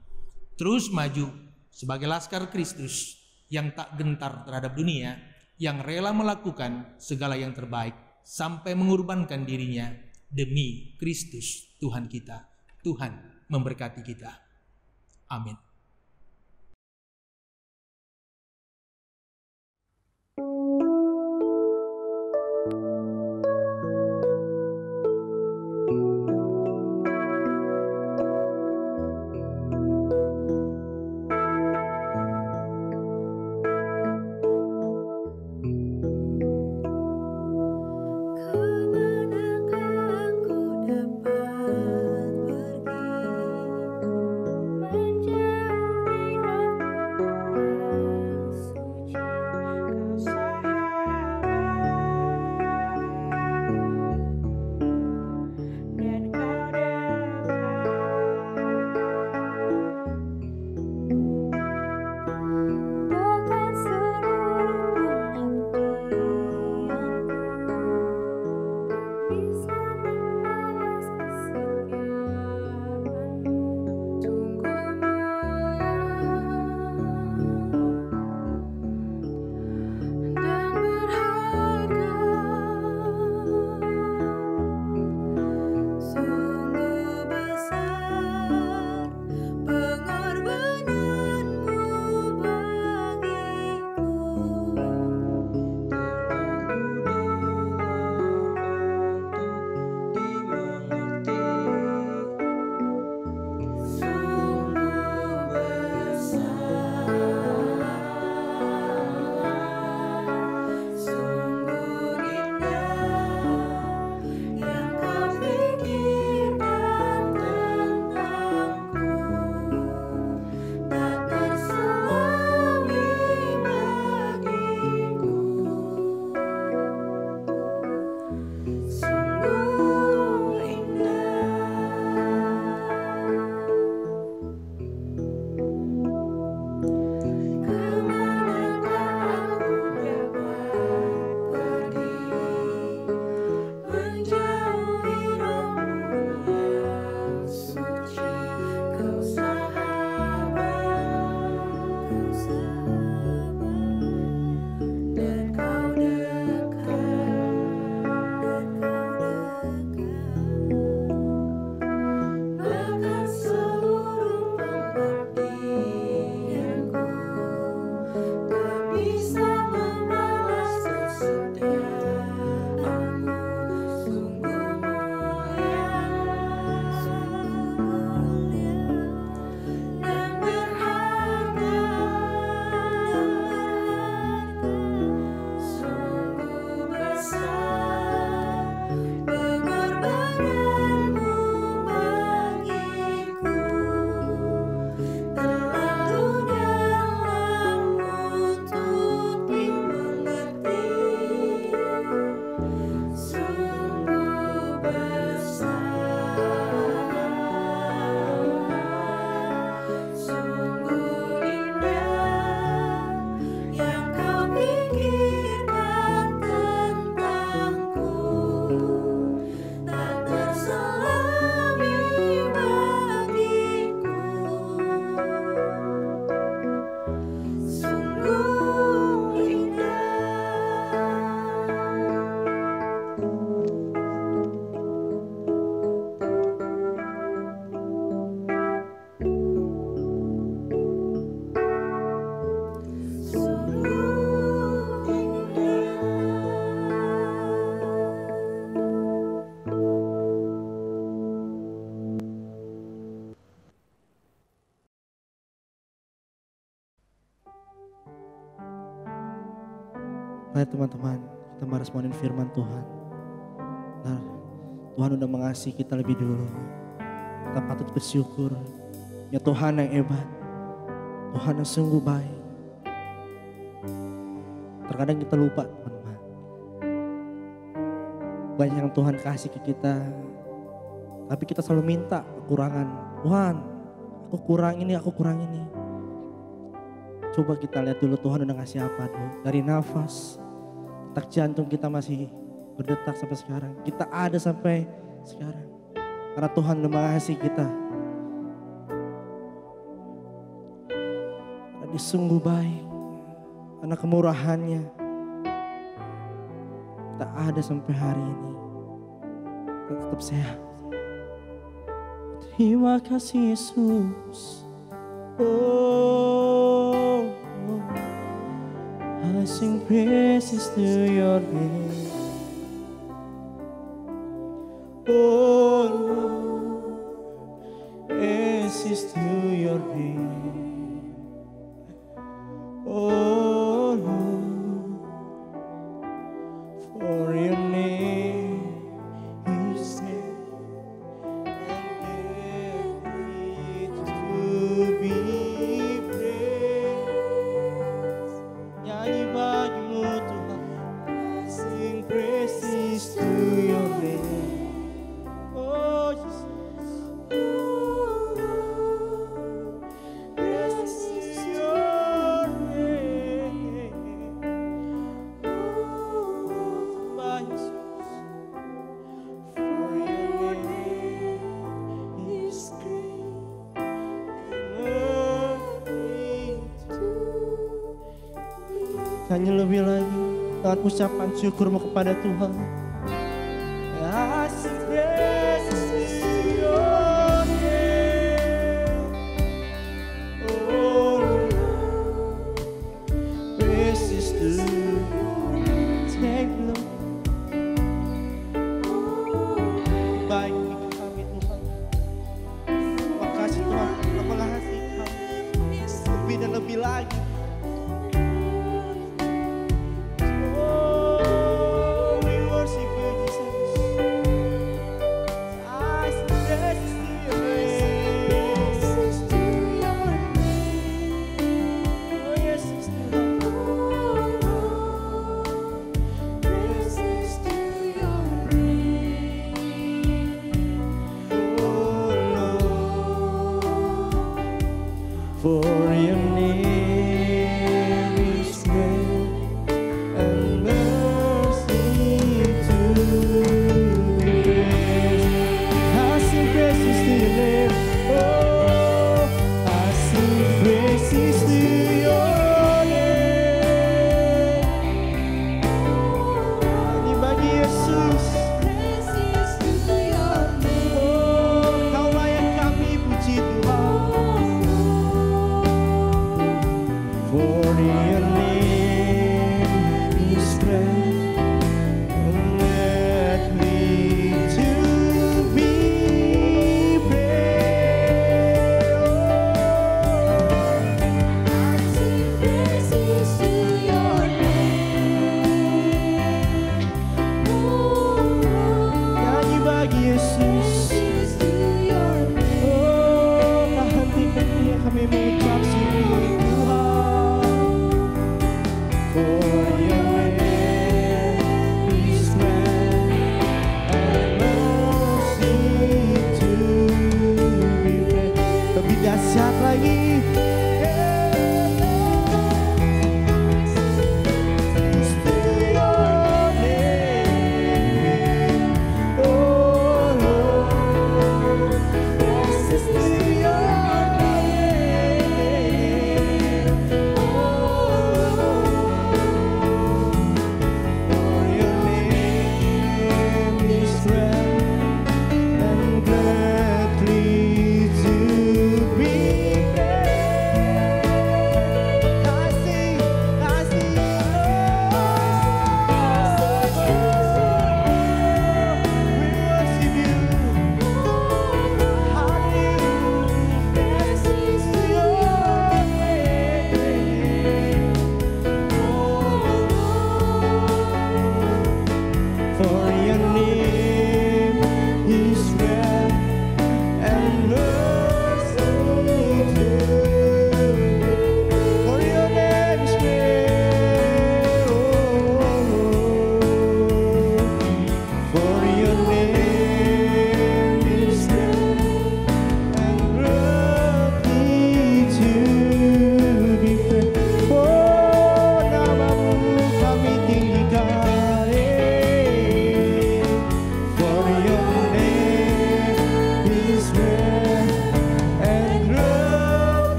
Terus maju sebagai laskar Kristus yang tak gentar terhadap dunia, yang rela melakukan segala yang terbaik sampai mengorbankan dirinya demi Kristus Tuhan kita. Tuhan memberkati kita. Amin. Mari teman-teman, kita meresponin firman Tuhan. Nah, Tuhan udah mengasihi kita lebih dulu. Kita patut bersyukur. Ya Tuhan yang hebat, Tuhan yang sungguh baik. Terkadang kita lupa teman-teman. Banyak yang Tuhan kasih ke kita, tapi kita selalu minta kekurangan. Tuhan, aku kurang ini, aku kurang ini. Coba kita lihat dulu Tuhan udah ngasih apa dulu. Dari nafas, detak jantung kita masih berdetak sampai sekarang. Kita ada sampai sekarang. Karena Tuhan udah mengasihi kita. Karena Dia sungguh baik. Karena kemurahannya. kita ada sampai hari ini, kita tetap sehat. Terima kasih Yesus. Oh, I sing praises to your name. Oh Lord, praises to your name. Oh Lord, for your name is great and greatly to be praised. Nyanyi bagimu Tuhan, sing praises to your name. Oh Jesus, praises your name. Sembah Yesus, for your name is great and greatly to be. Nyanyi lebih lagi dengan ucapan syukurmu kepada Tuhan. I sing praises to your name. Oh Lord, praises to your name. Thank you Lord. Baik bagi kami Tuhan. Terima kasih Tuhan telah mengasihi kami lebih dan lebih lagi. Oh, we worship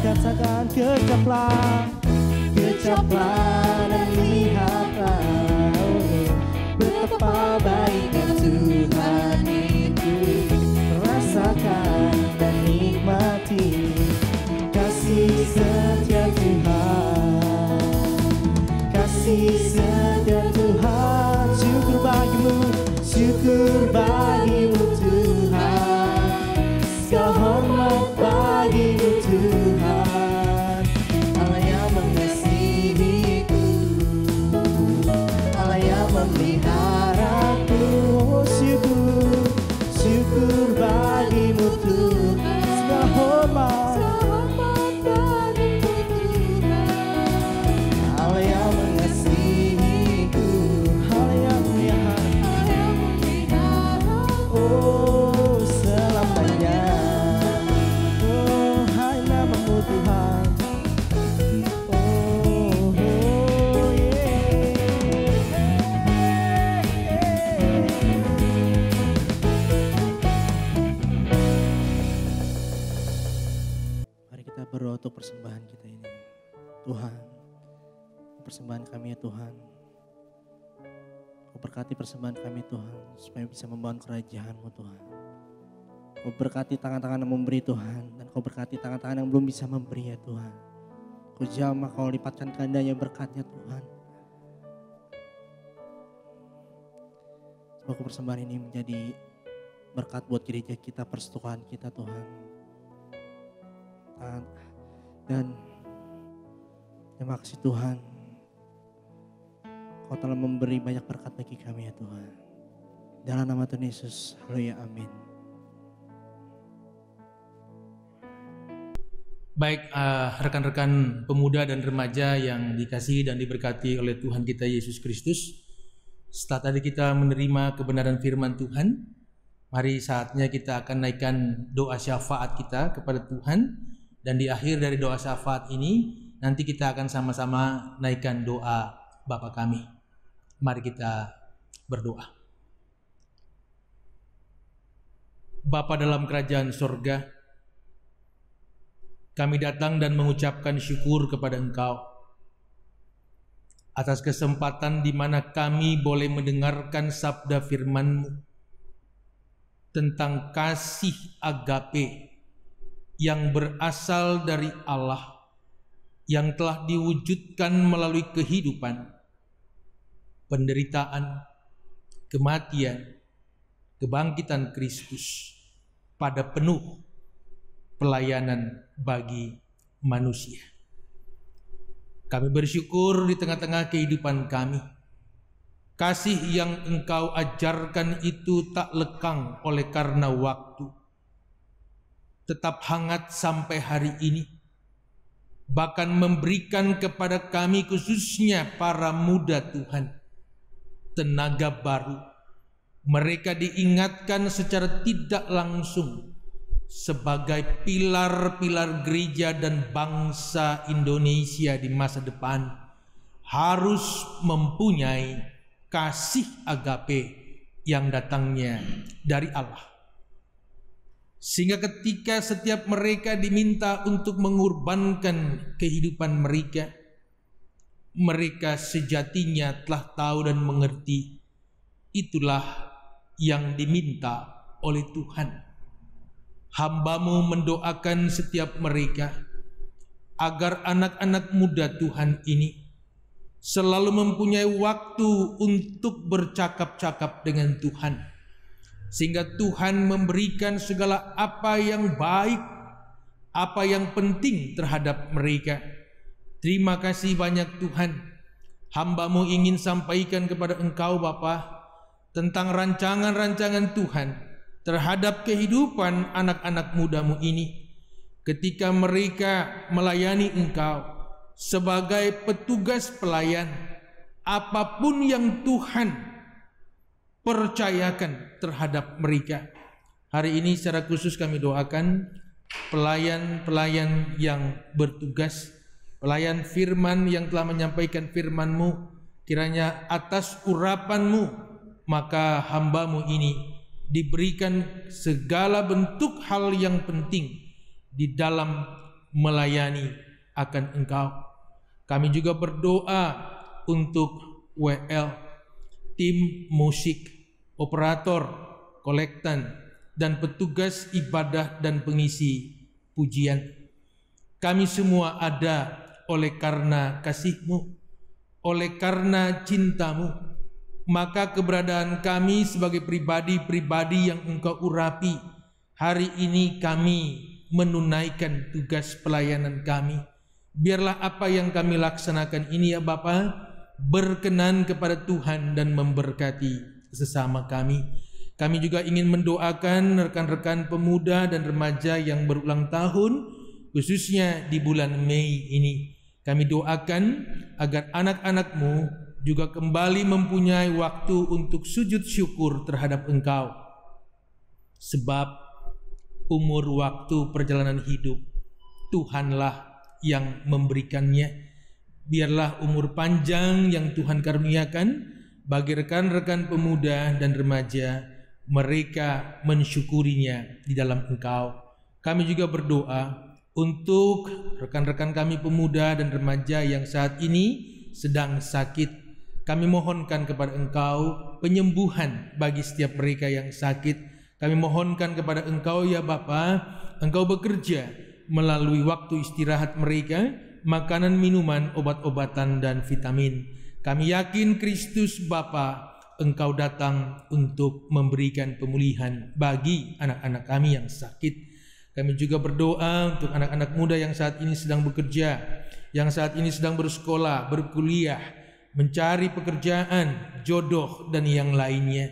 Katakan kecaplah, kecaplah dan lihatlah betapa baiknya Tuhan itu. Rasakan dan nikmati kasih setia Tuhan, kasih setia Tuhan. Syukur bagimu, syukur bagimu Tuhan. Segala hormat bagimu Tuhan, Allah yang mengasihiku, Allah yang memeliharaku. Oh, syukur, syukur bagimu Tuhan. Segala hormat bagimu Tuhan, Allah yang mengasihiku, Allah yang memelihara. Oh, selamanya. Tuhan, oh, Mari kita berdoa untuk persembahan kita ini. Tuhan, persembahan kami ya Tuhan, Kau berkati persembahan kami Tuhan, supaya bisa membangun kerajaan-Mu Tuhan. Kau berkati tangan-tangan yang memberi Tuhan, dan Kau berkati tangan-tangan yang belum bisa memberi ya Tuhan. Kau jamah, Kau lipatkan gandanya berkatnya Tuhan. Semoga persembahan ini menjadi berkat buat gereja kita, persekutuan kita Tuhan. Dan terima kasih Tuhan, Kau telah memberi banyak berkat bagi kami ya Tuhan. Dalam nama Tuhan Yesus, haleluya, amin. Baik, rekan-rekan pemuda dan remaja yang dikasihi dan diberkati oleh Tuhan kita Yesus Kristus. Setelah tadi kita menerima kebenaran firman Tuhan, mari saatnya kita akan naikkan doa syafaat kita kepada Tuhan. Dan di akhir dari doa syafaat ini, nanti kita akan sama-sama naikkan doa Bapa kami. Mari kita berdoa. Bapa dalam kerajaan sorga, kami datang dan mengucapkan syukur kepada Engkau atas kesempatan di mana kami boleh mendengarkan sabda firman-Mu tentang kasih agape yang berasal dari Allah, yang telah diwujudkan melalui kehidupan, penderitaan, kematian, kebangkitan Kristus pada penuh pelayanan bagi manusia. Kami bersyukur di tengah-tengah kehidupan kami, kasih yang Engkau ajarkan itu tak lekang oleh karena waktu, tetap hangat sampai hari ini, bahkan memberikan kepada kami khususnya para muda Tuhan tenaga baru. Mereka diingatkan secara tidak langsung sebagai pilar-pilar gereja dan bangsa Indonesia di masa depan harus mempunyai kasih agape yang datangnya dari Allah. Sehingga ketika setiap mereka diminta untuk mengorbankan kehidupan mereka, mereka sejatinya telah tahu dan mengerti itulah yang diminta oleh Tuhan. Hamba-Mu mendoakan setiap mereka agar anak-anak muda Tuhan ini selalu mempunyai waktu untuk bercakap-cakap dengan Tuhan, sehingga Tuhan memberikan segala apa yang baik, apa yang penting terhadap mereka. Terima kasih banyak Tuhan. Hamba-Mu ingin sampaikan kepada Engkau Bapa tentang rancangan-rancangan Tuhan terhadap kehidupan anak-anak muda-Mu ini. ketika mereka melayani Engkau sebagai petugas pelayan, apapun yang Tuhan percayakan terhadap mereka. Hari ini secara khusus kami doakan pelayan-pelayan yang bertugas, pelayan firman yang telah menyampaikan firman-Mu, kiranya atas urapan-Mu maka hamba-Mu ini diberikan segala bentuk hal yang penting di dalam melayani akan Engkau. Kami juga berdoa untuk WL, tim musik, operator, kolektan, dan petugas ibadah dan pengisi pujian. Kami semua ada oleh karena kasih-Mu, oleh karena cinta-Mu. Maka keberadaan kami sebagai pribadi-pribadi yang Engkau urapi, hari ini kami menunaikan tugas pelayanan kami. Biarlah apa yang kami laksanakan ini ya Bapa berkenan kepada Tuhan dan memberkati sesama kami. Kami juga ingin mendoakan rekan-rekan pemuda dan remaja yang berulang tahun, khususnya di bulan Mei ini. Kami doakan agar anak-anak-Mu juga kembali mempunyai waktu untuk sujud syukur terhadap Engkau. Sebab umur waktu perjalanan hidup Tuhanlah yang memberikannya. Biarlah umur panjang yang Tuhan karuniakan bagi rekan-rekan pemuda dan remaja, mereka mensyukurinya di dalam Engkau. Kami juga berdoa untuk rekan-rekan kami pemuda dan remaja yang saat ini sedang sakit. Kami mohonkan kepada Engkau penyembuhan bagi setiap mereka yang sakit. Kami mohonkan kepada Engkau ya Bapa, Engkau bekerja melalui waktu istirahat mereka, makanan, minuman, obat-obatan, dan vitamin. Kami yakin Kristus Bapa, Engkau datang untuk memberikan pemulihan bagi anak-anak kami yang sakit. Kami juga berdoa untuk anak-anak muda yang saat ini sedang bekerja, yang saat ini sedang bersekolah, berkuliah, mencari pekerjaan, jodoh, dan yang lainnya.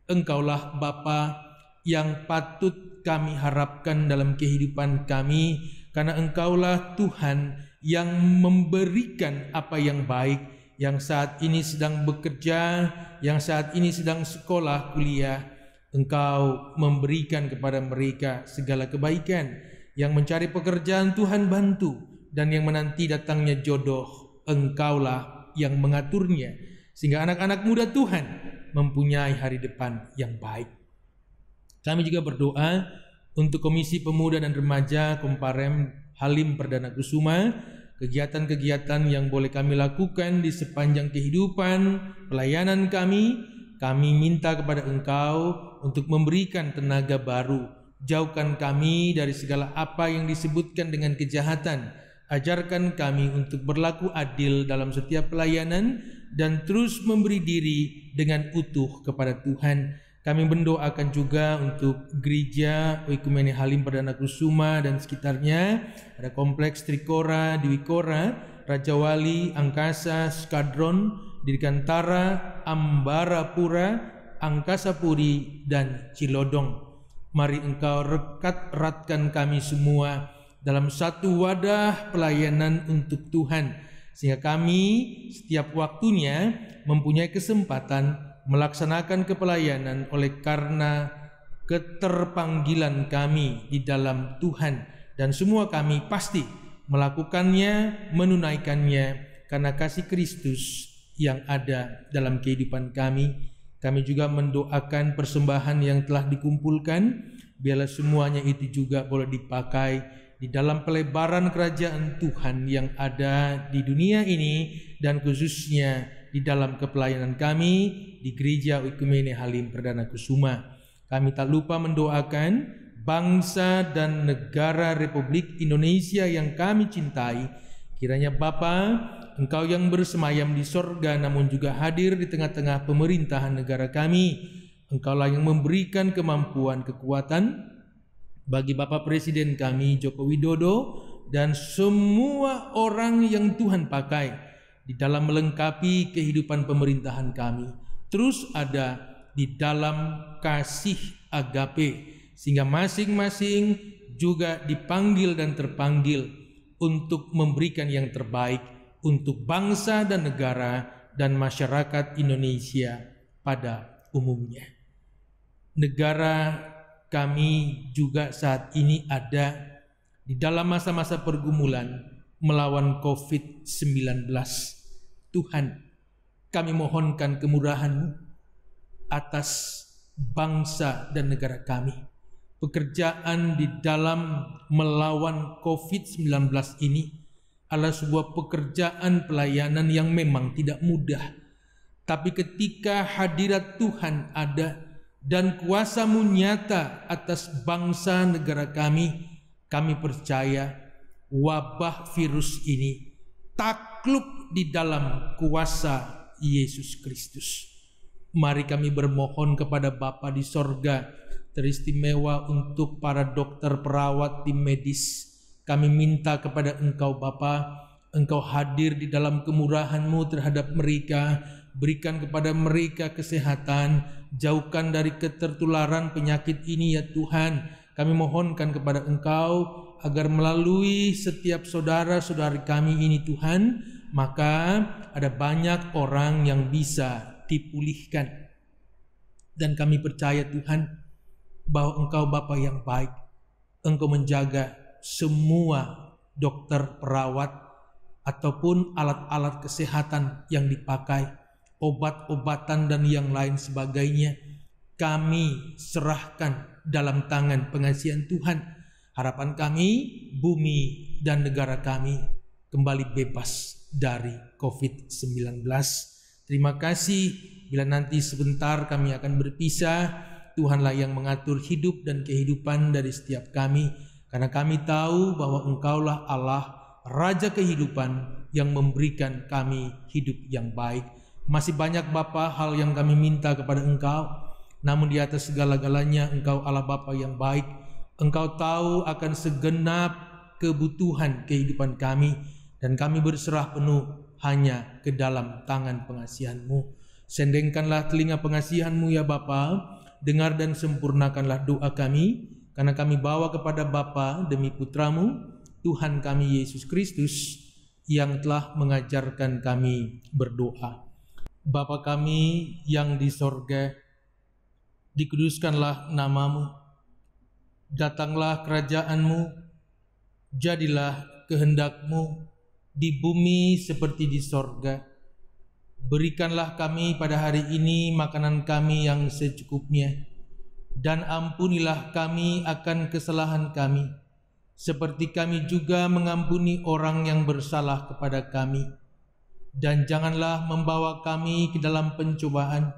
Engkaulah Bapa yang patut kami harapkan dalam kehidupan kami, karena Engkaulah Tuhan yang memberikan apa yang baik, yang saat ini sedang bekerja, yang saat ini sedang sekolah, kuliah. Engkau memberikan kepada mereka segala kebaikan. Yang mencari pekerjaan Tuhan bantu, dan yang menanti datangnya jodoh Engkaulah yang mengaturnya, sehingga anak-anak muda Tuhan mempunyai hari depan yang baik. Kami juga berdoa untuk Komisi Pemuda dan Remaja Komparem Halim Perdana Kusuma, kegiatan-kegiatan yang boleh kami lakukan di sepanjang kehidupan pelayanan kami. Kami minta kepada Engkau untuk memberikan tenaga baru. Jauhkan kami dari segala apa yang disebutkan dengan kejahatan. Ajarkan kami untuk berlaku adil dalam setiap pelayanan dan terus memberi diri dengan utuh kepada Tuhan. Kami mendoakan juga untuk Gereja Oikumene Halim Perdana Kusuma dan sekitarnya. Ada Kompleks Trikora, Dwikora, Raja Wali, Angkasa, Skadron, Dirgantara, Ambarapura, Angkasa Puri, dan Cilodong. Mari Engkau rekat-eratkan kami semua dalam satu wadah pelayanan untuk Tuhan, sehingga kami setiap waktunya mempunyai kesempatan melaksanakan kepelayanan oleh karena keterpanggilan kami di dalam Tuhan, dan semua kami pasti melakukannya, menunaikannya karena kasih Kristus yang ada dalam kehidupan kami. Kami juga mendoakan persembahan yang telah dikumpulkan, biarlah semuanya itu juga boleh dipakai di dalam pelebaran kerajaan Tuhan yang ada di dunia ini, dan khususnya di dalam kepelayanan kami di Gereja Oikumene Halim Perdana Kusuma. Kami tak lupa mendoakan bangsa dan negara Republik Indonesia yang kami cintai. Kiranya Bapa, Engkau yang bersemayam di sorga namun juga hadir di tengah-tengah pemerintahan negara kami. Engkaulah yang memberikan kemampuan, kekuatan bagi Bapak Presiden kami Joko Widodo dan semua orang yang Tuhan pakai di dalam melengkapi kehidupan pemerintahan kami. Terus ada di dalam kasih agape, sehingga masing-masing juga dipanggil dan terpanggil untuk memberikan yang terbaik untuk bangsa dan negara dan masyarakat Indonesia pada umumnya. Negara kami juga saat ini ada di dalam masa-masa pergumulan melawan COVID-19. Tuhan, kami mohonkan kemurahan-Mu atas bangsa dan negara kami. Pekerjaan di dalam melawan COVID-19 ini adalah sebuah pekerjaan pelayanan yang memang tidak mudah. Tapi ketika hadirat Tuhan ada dan kuasa-Mu nyata atas bangsa negara kami percaya wabah virus ini takluk di dalam kuasa Yesus Kristus. Mari kami bermohon kepada Bapa di sorga, teristimewa untuk para dokter, perawat, tim medis. Kami minta kepada Engkau Bapa, Engkau hadir di dalam kemurahan-Mu terhadap mereka, berikan kepada mereka kesehatan, jauhkan dari ketertularan penyakit ini ya Tuhan. Kami mohonkan kepada Engkau agar melalui setiap saudara-saudari kami ini Tuhan, maka ada banyak orang yang bisa dipulihkan. Dan kami percaya Tuhan bahwa Engkau Bapa yang baik, Engkau menjaga semua dokter, perawat, ataupun alat-alat kesehatan yang dipakai, obat-obatan dan yang lain sebagainya, kami serahkan dalam tangan pengasihan Tuhan. Harapan kami, bumi dan negara kami kembali bebas dari COVID-19. Terima kasih. Bila nanti sebentar kami akan berpisah, Tuhanlah yang mengatur hidup dan kehidupan dari setiap kami. Karena kami tahu bahwa Engkaulah Allah, Raja kehidupan yang memberikan kami hidup yang baik. Masih banyak Bapa hal yang kami minta kepada Engkau. Namun di atas segala-galanya Engkau Allah Bapa yang baik. Engkau tahu akan segenap kebutuhan kehidupan kami. Dan kami berserah penuh hanya ke dalam tangan pengasihan-Mu. Sendengkanlah telinga pengasihan-Mu ya Bapa. Dengar dan sempurnakanlah doa kami. Karena kami bawa kepada Bapa demi Putra-Mu, Tuhan kami Yesus Kristus, yang telah mengajarkan kami berdoa. Bapa kami yang di sorga, dikuduskanlah nama-Mu. Datanglah kerajaan-Mu, jadilah kehendak-Mu di bumi seperti di sorga. Berikanlah kami pada hari ini makanan kami yang secukupnya, dan ampunilah kami akan kesalahan kami, seperti kami juga mengampuni orang yang bersalah kepada kami. Dan janganlah membawa kami ke dalam pencobaan,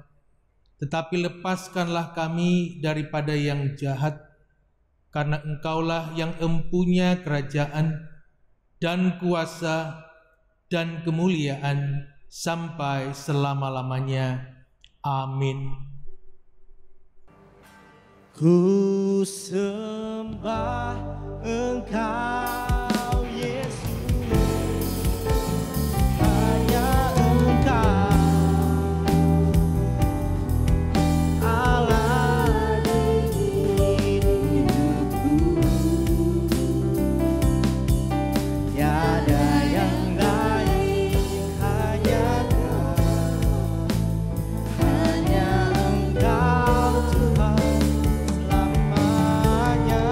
tetapi lepaskanlah kami daripada yang jahat. Karena Engkaulah yang empunya kerajaan dan kuasa dan kemuliaan sampai selama-lamanya. Amin. Ku sembah Engkau Yesus, hanya Engkau Allah di hidupku. Tiada yang lain, hanya Engkau, hanya Engkau Tuhan selamanya.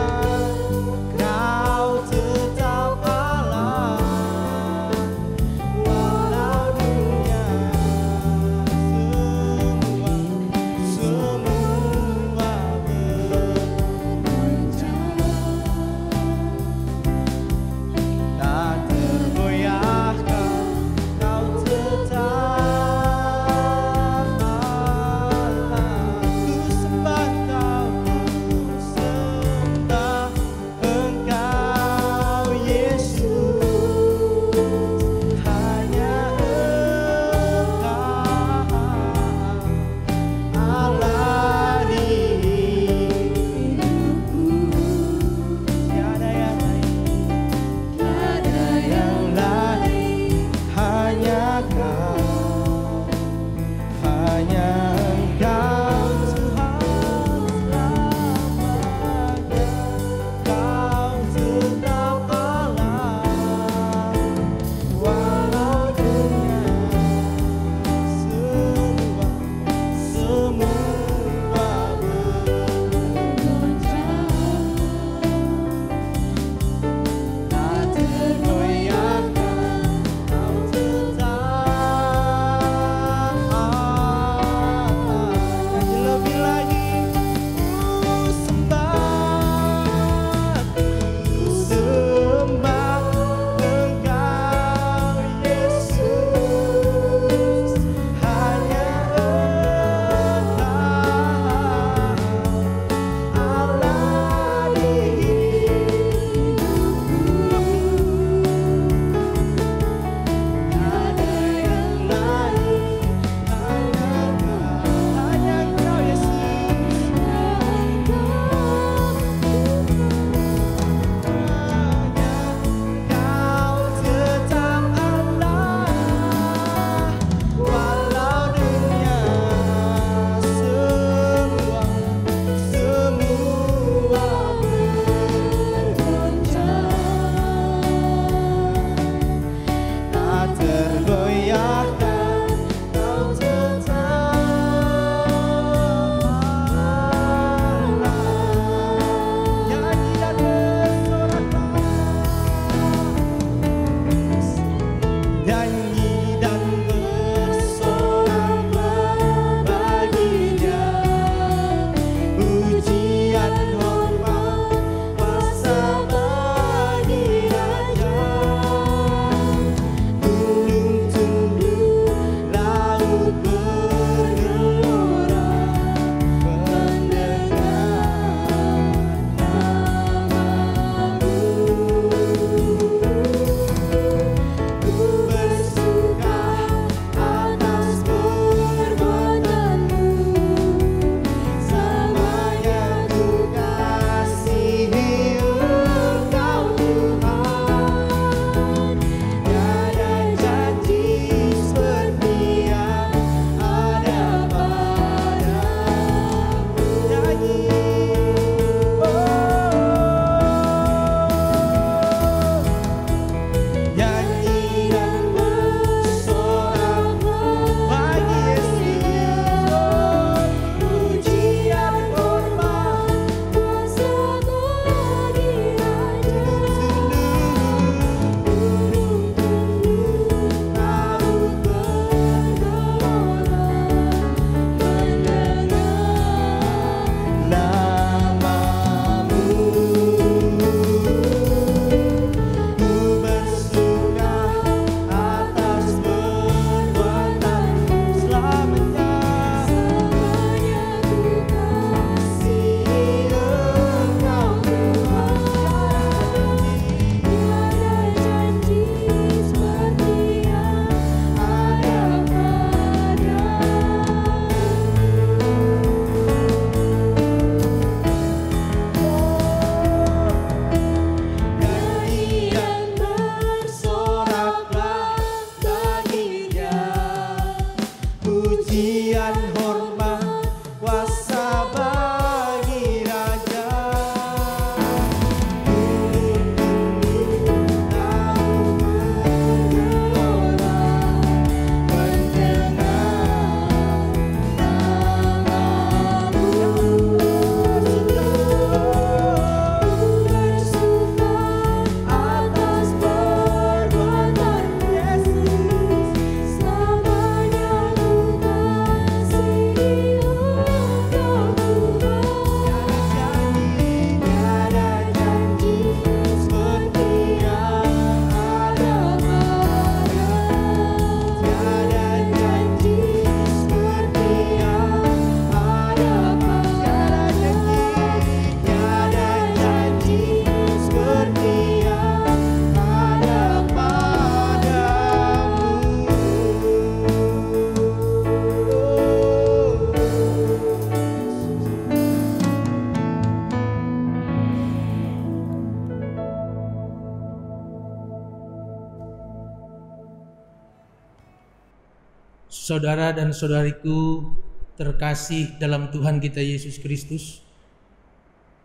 Saudara dan saudariku terkasih dalam Tuhan kita Yesus Kristus,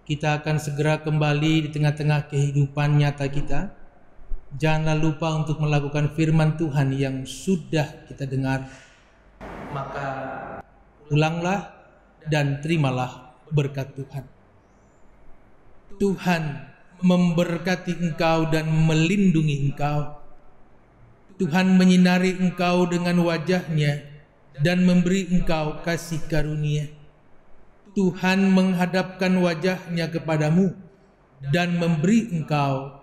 kita akan segera kembali di tengah-tengah kehidupan nyata kita. Janganlah lupa untuk melakukan firman Tuhan yang sudah kita dengar. Maka pulanglah dan terimalah berkat Tuhan. Tuhan memberkati engkau dan melindungi engkau. Tuhan menyinari engkau dengan wajah-Nya dan memberi engkau kasih karunia. Tuhan menghadapkan wajah-Nya kepadamu dan memberi engkau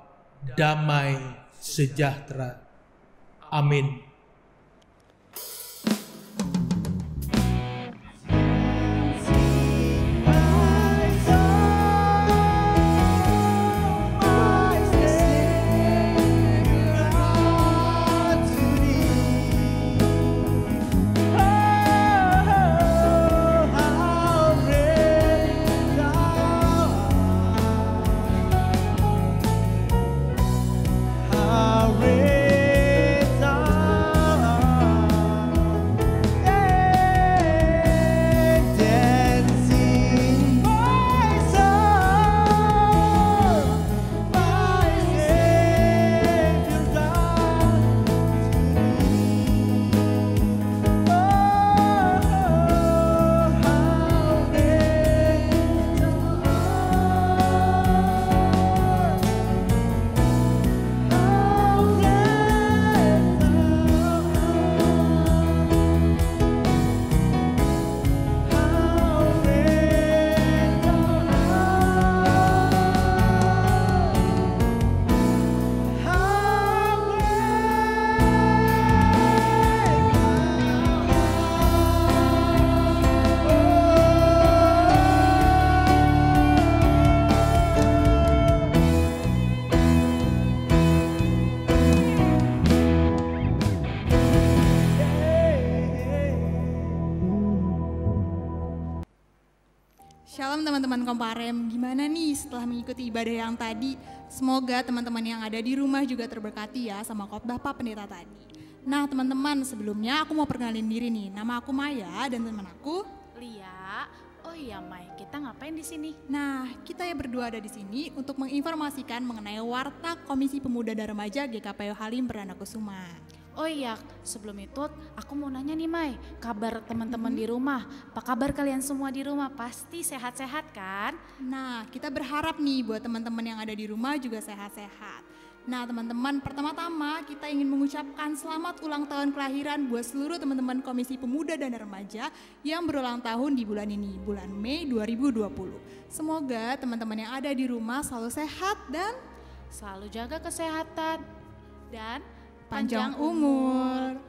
damai sejahtera. Amin. Shalom teman-teman Komparem, gimana nih setelah mengikuti ibadah yang tadi? Semoga teman-teman yang ada di rumah juga terberkati ya sama khotbah Pak Pendeta tadi. Nah teman-teman, sebelumnya aku mau perkenalin diri nih. Nama aku Maya dan teman aku Lia. Oh iya Mai, kita ngapain di sini? Nah, kita ya berdua ada di sini untuk menginformasikan mengenai Warta Komisi Pemuda dan Remaja GKPU Halim Perdana Kusuma. Oh iya, sebelum itu aku mau nanya nih Mai, kabar teman-teman di rumah? Apa kabar kalian semua di rumah? Pasti sehat-sehat kan? Nah, kita berharap nih buat teman-teman yang ada di rumah juga sehat-sehat. Nah teman-teman, pertama-tama kita ingin mengucapkan selamat ulang tahun kelahiran buat seluruh teman-teman Komisi Pemuda dan Remaja yang berulang tahun di bulan ini, bulan Mei 2020. Semoga teman-teman yang ada di rumah selalu sehat dan selalu jaga kesehatan dan panjang umur.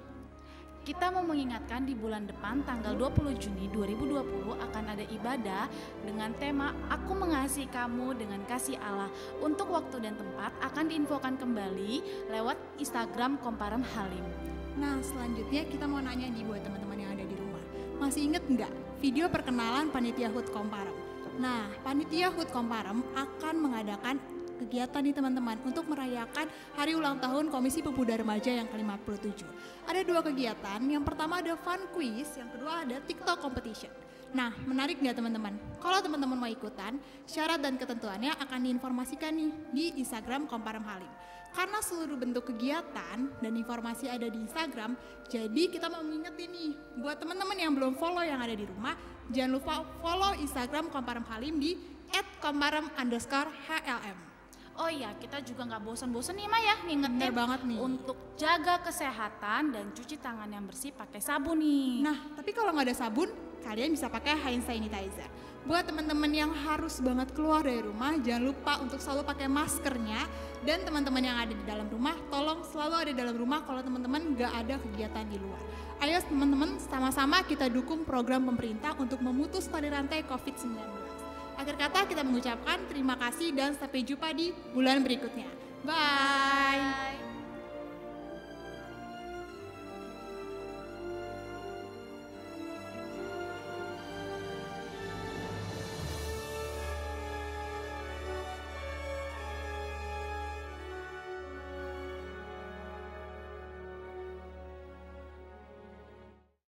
Kita mau mengingatkan di bulan depan tanggal 20 Juni 2020 akan ada ibadah dengan tema Aku Mengasihi Kamu dengan Kasih Allah. Untuk waktu dan tempat akan diinfokan kembali lewat Instagram Komparem Halim. Nah selanjutnya kita mau nanya nih buat teman-teman yang ada di rumah. Masih inget nggak video perkenalan Panitia HUT Komparem? Nah Panitia HUT Komparem akan mengadakan kegiatan nih teman-teman untuk merayakan hari ulang tahun Komisi Pemuda Remaja yang ke-57. Ada 2 kegiatan, yang pertama ada fun quiz, yang kedua ada TikTok competition. Nah menarik nggak teman-teman? Kalau teman-teman mau ikutan, syarat dan ketentuannya akan diinformasikan nih di Instagram Komparem Halim. Karena seluruh bentuk kegiatan dan informasi ada di Instagram, jadi kita mau mengingetin nih buat teman-teman yang belum follow yang ada di rumah, jangan lupa follow Instagram Komparem Halim di @komparem_HLM. Oh iya, kita juga nggak bosan-bosan nih Maya ngingetin banget nih untuk jaga kesehatan dan cuci tangan yang bersih pakai sabun nih. Nah, tapi kalau nggak ada sabun, kalian bisa pakai hand sanitizer. Buat teman-teman yang harus banget keluar dari rumah, jangan lupa untuk selalu pakai maskernya. Dan teman-teman yang ada di dalam rumah, tolong selalu ada di dalam rumah kalau teman-teman nggak ada kegiatan di luar. Ayo teman-teman, sama-sama kita dukung program pemerintah untuk memutus tali rantai COVID-19. Akhir kata kita mengucapkan terima kasih dan sampai jumpa di bulan berikutnya. Bye!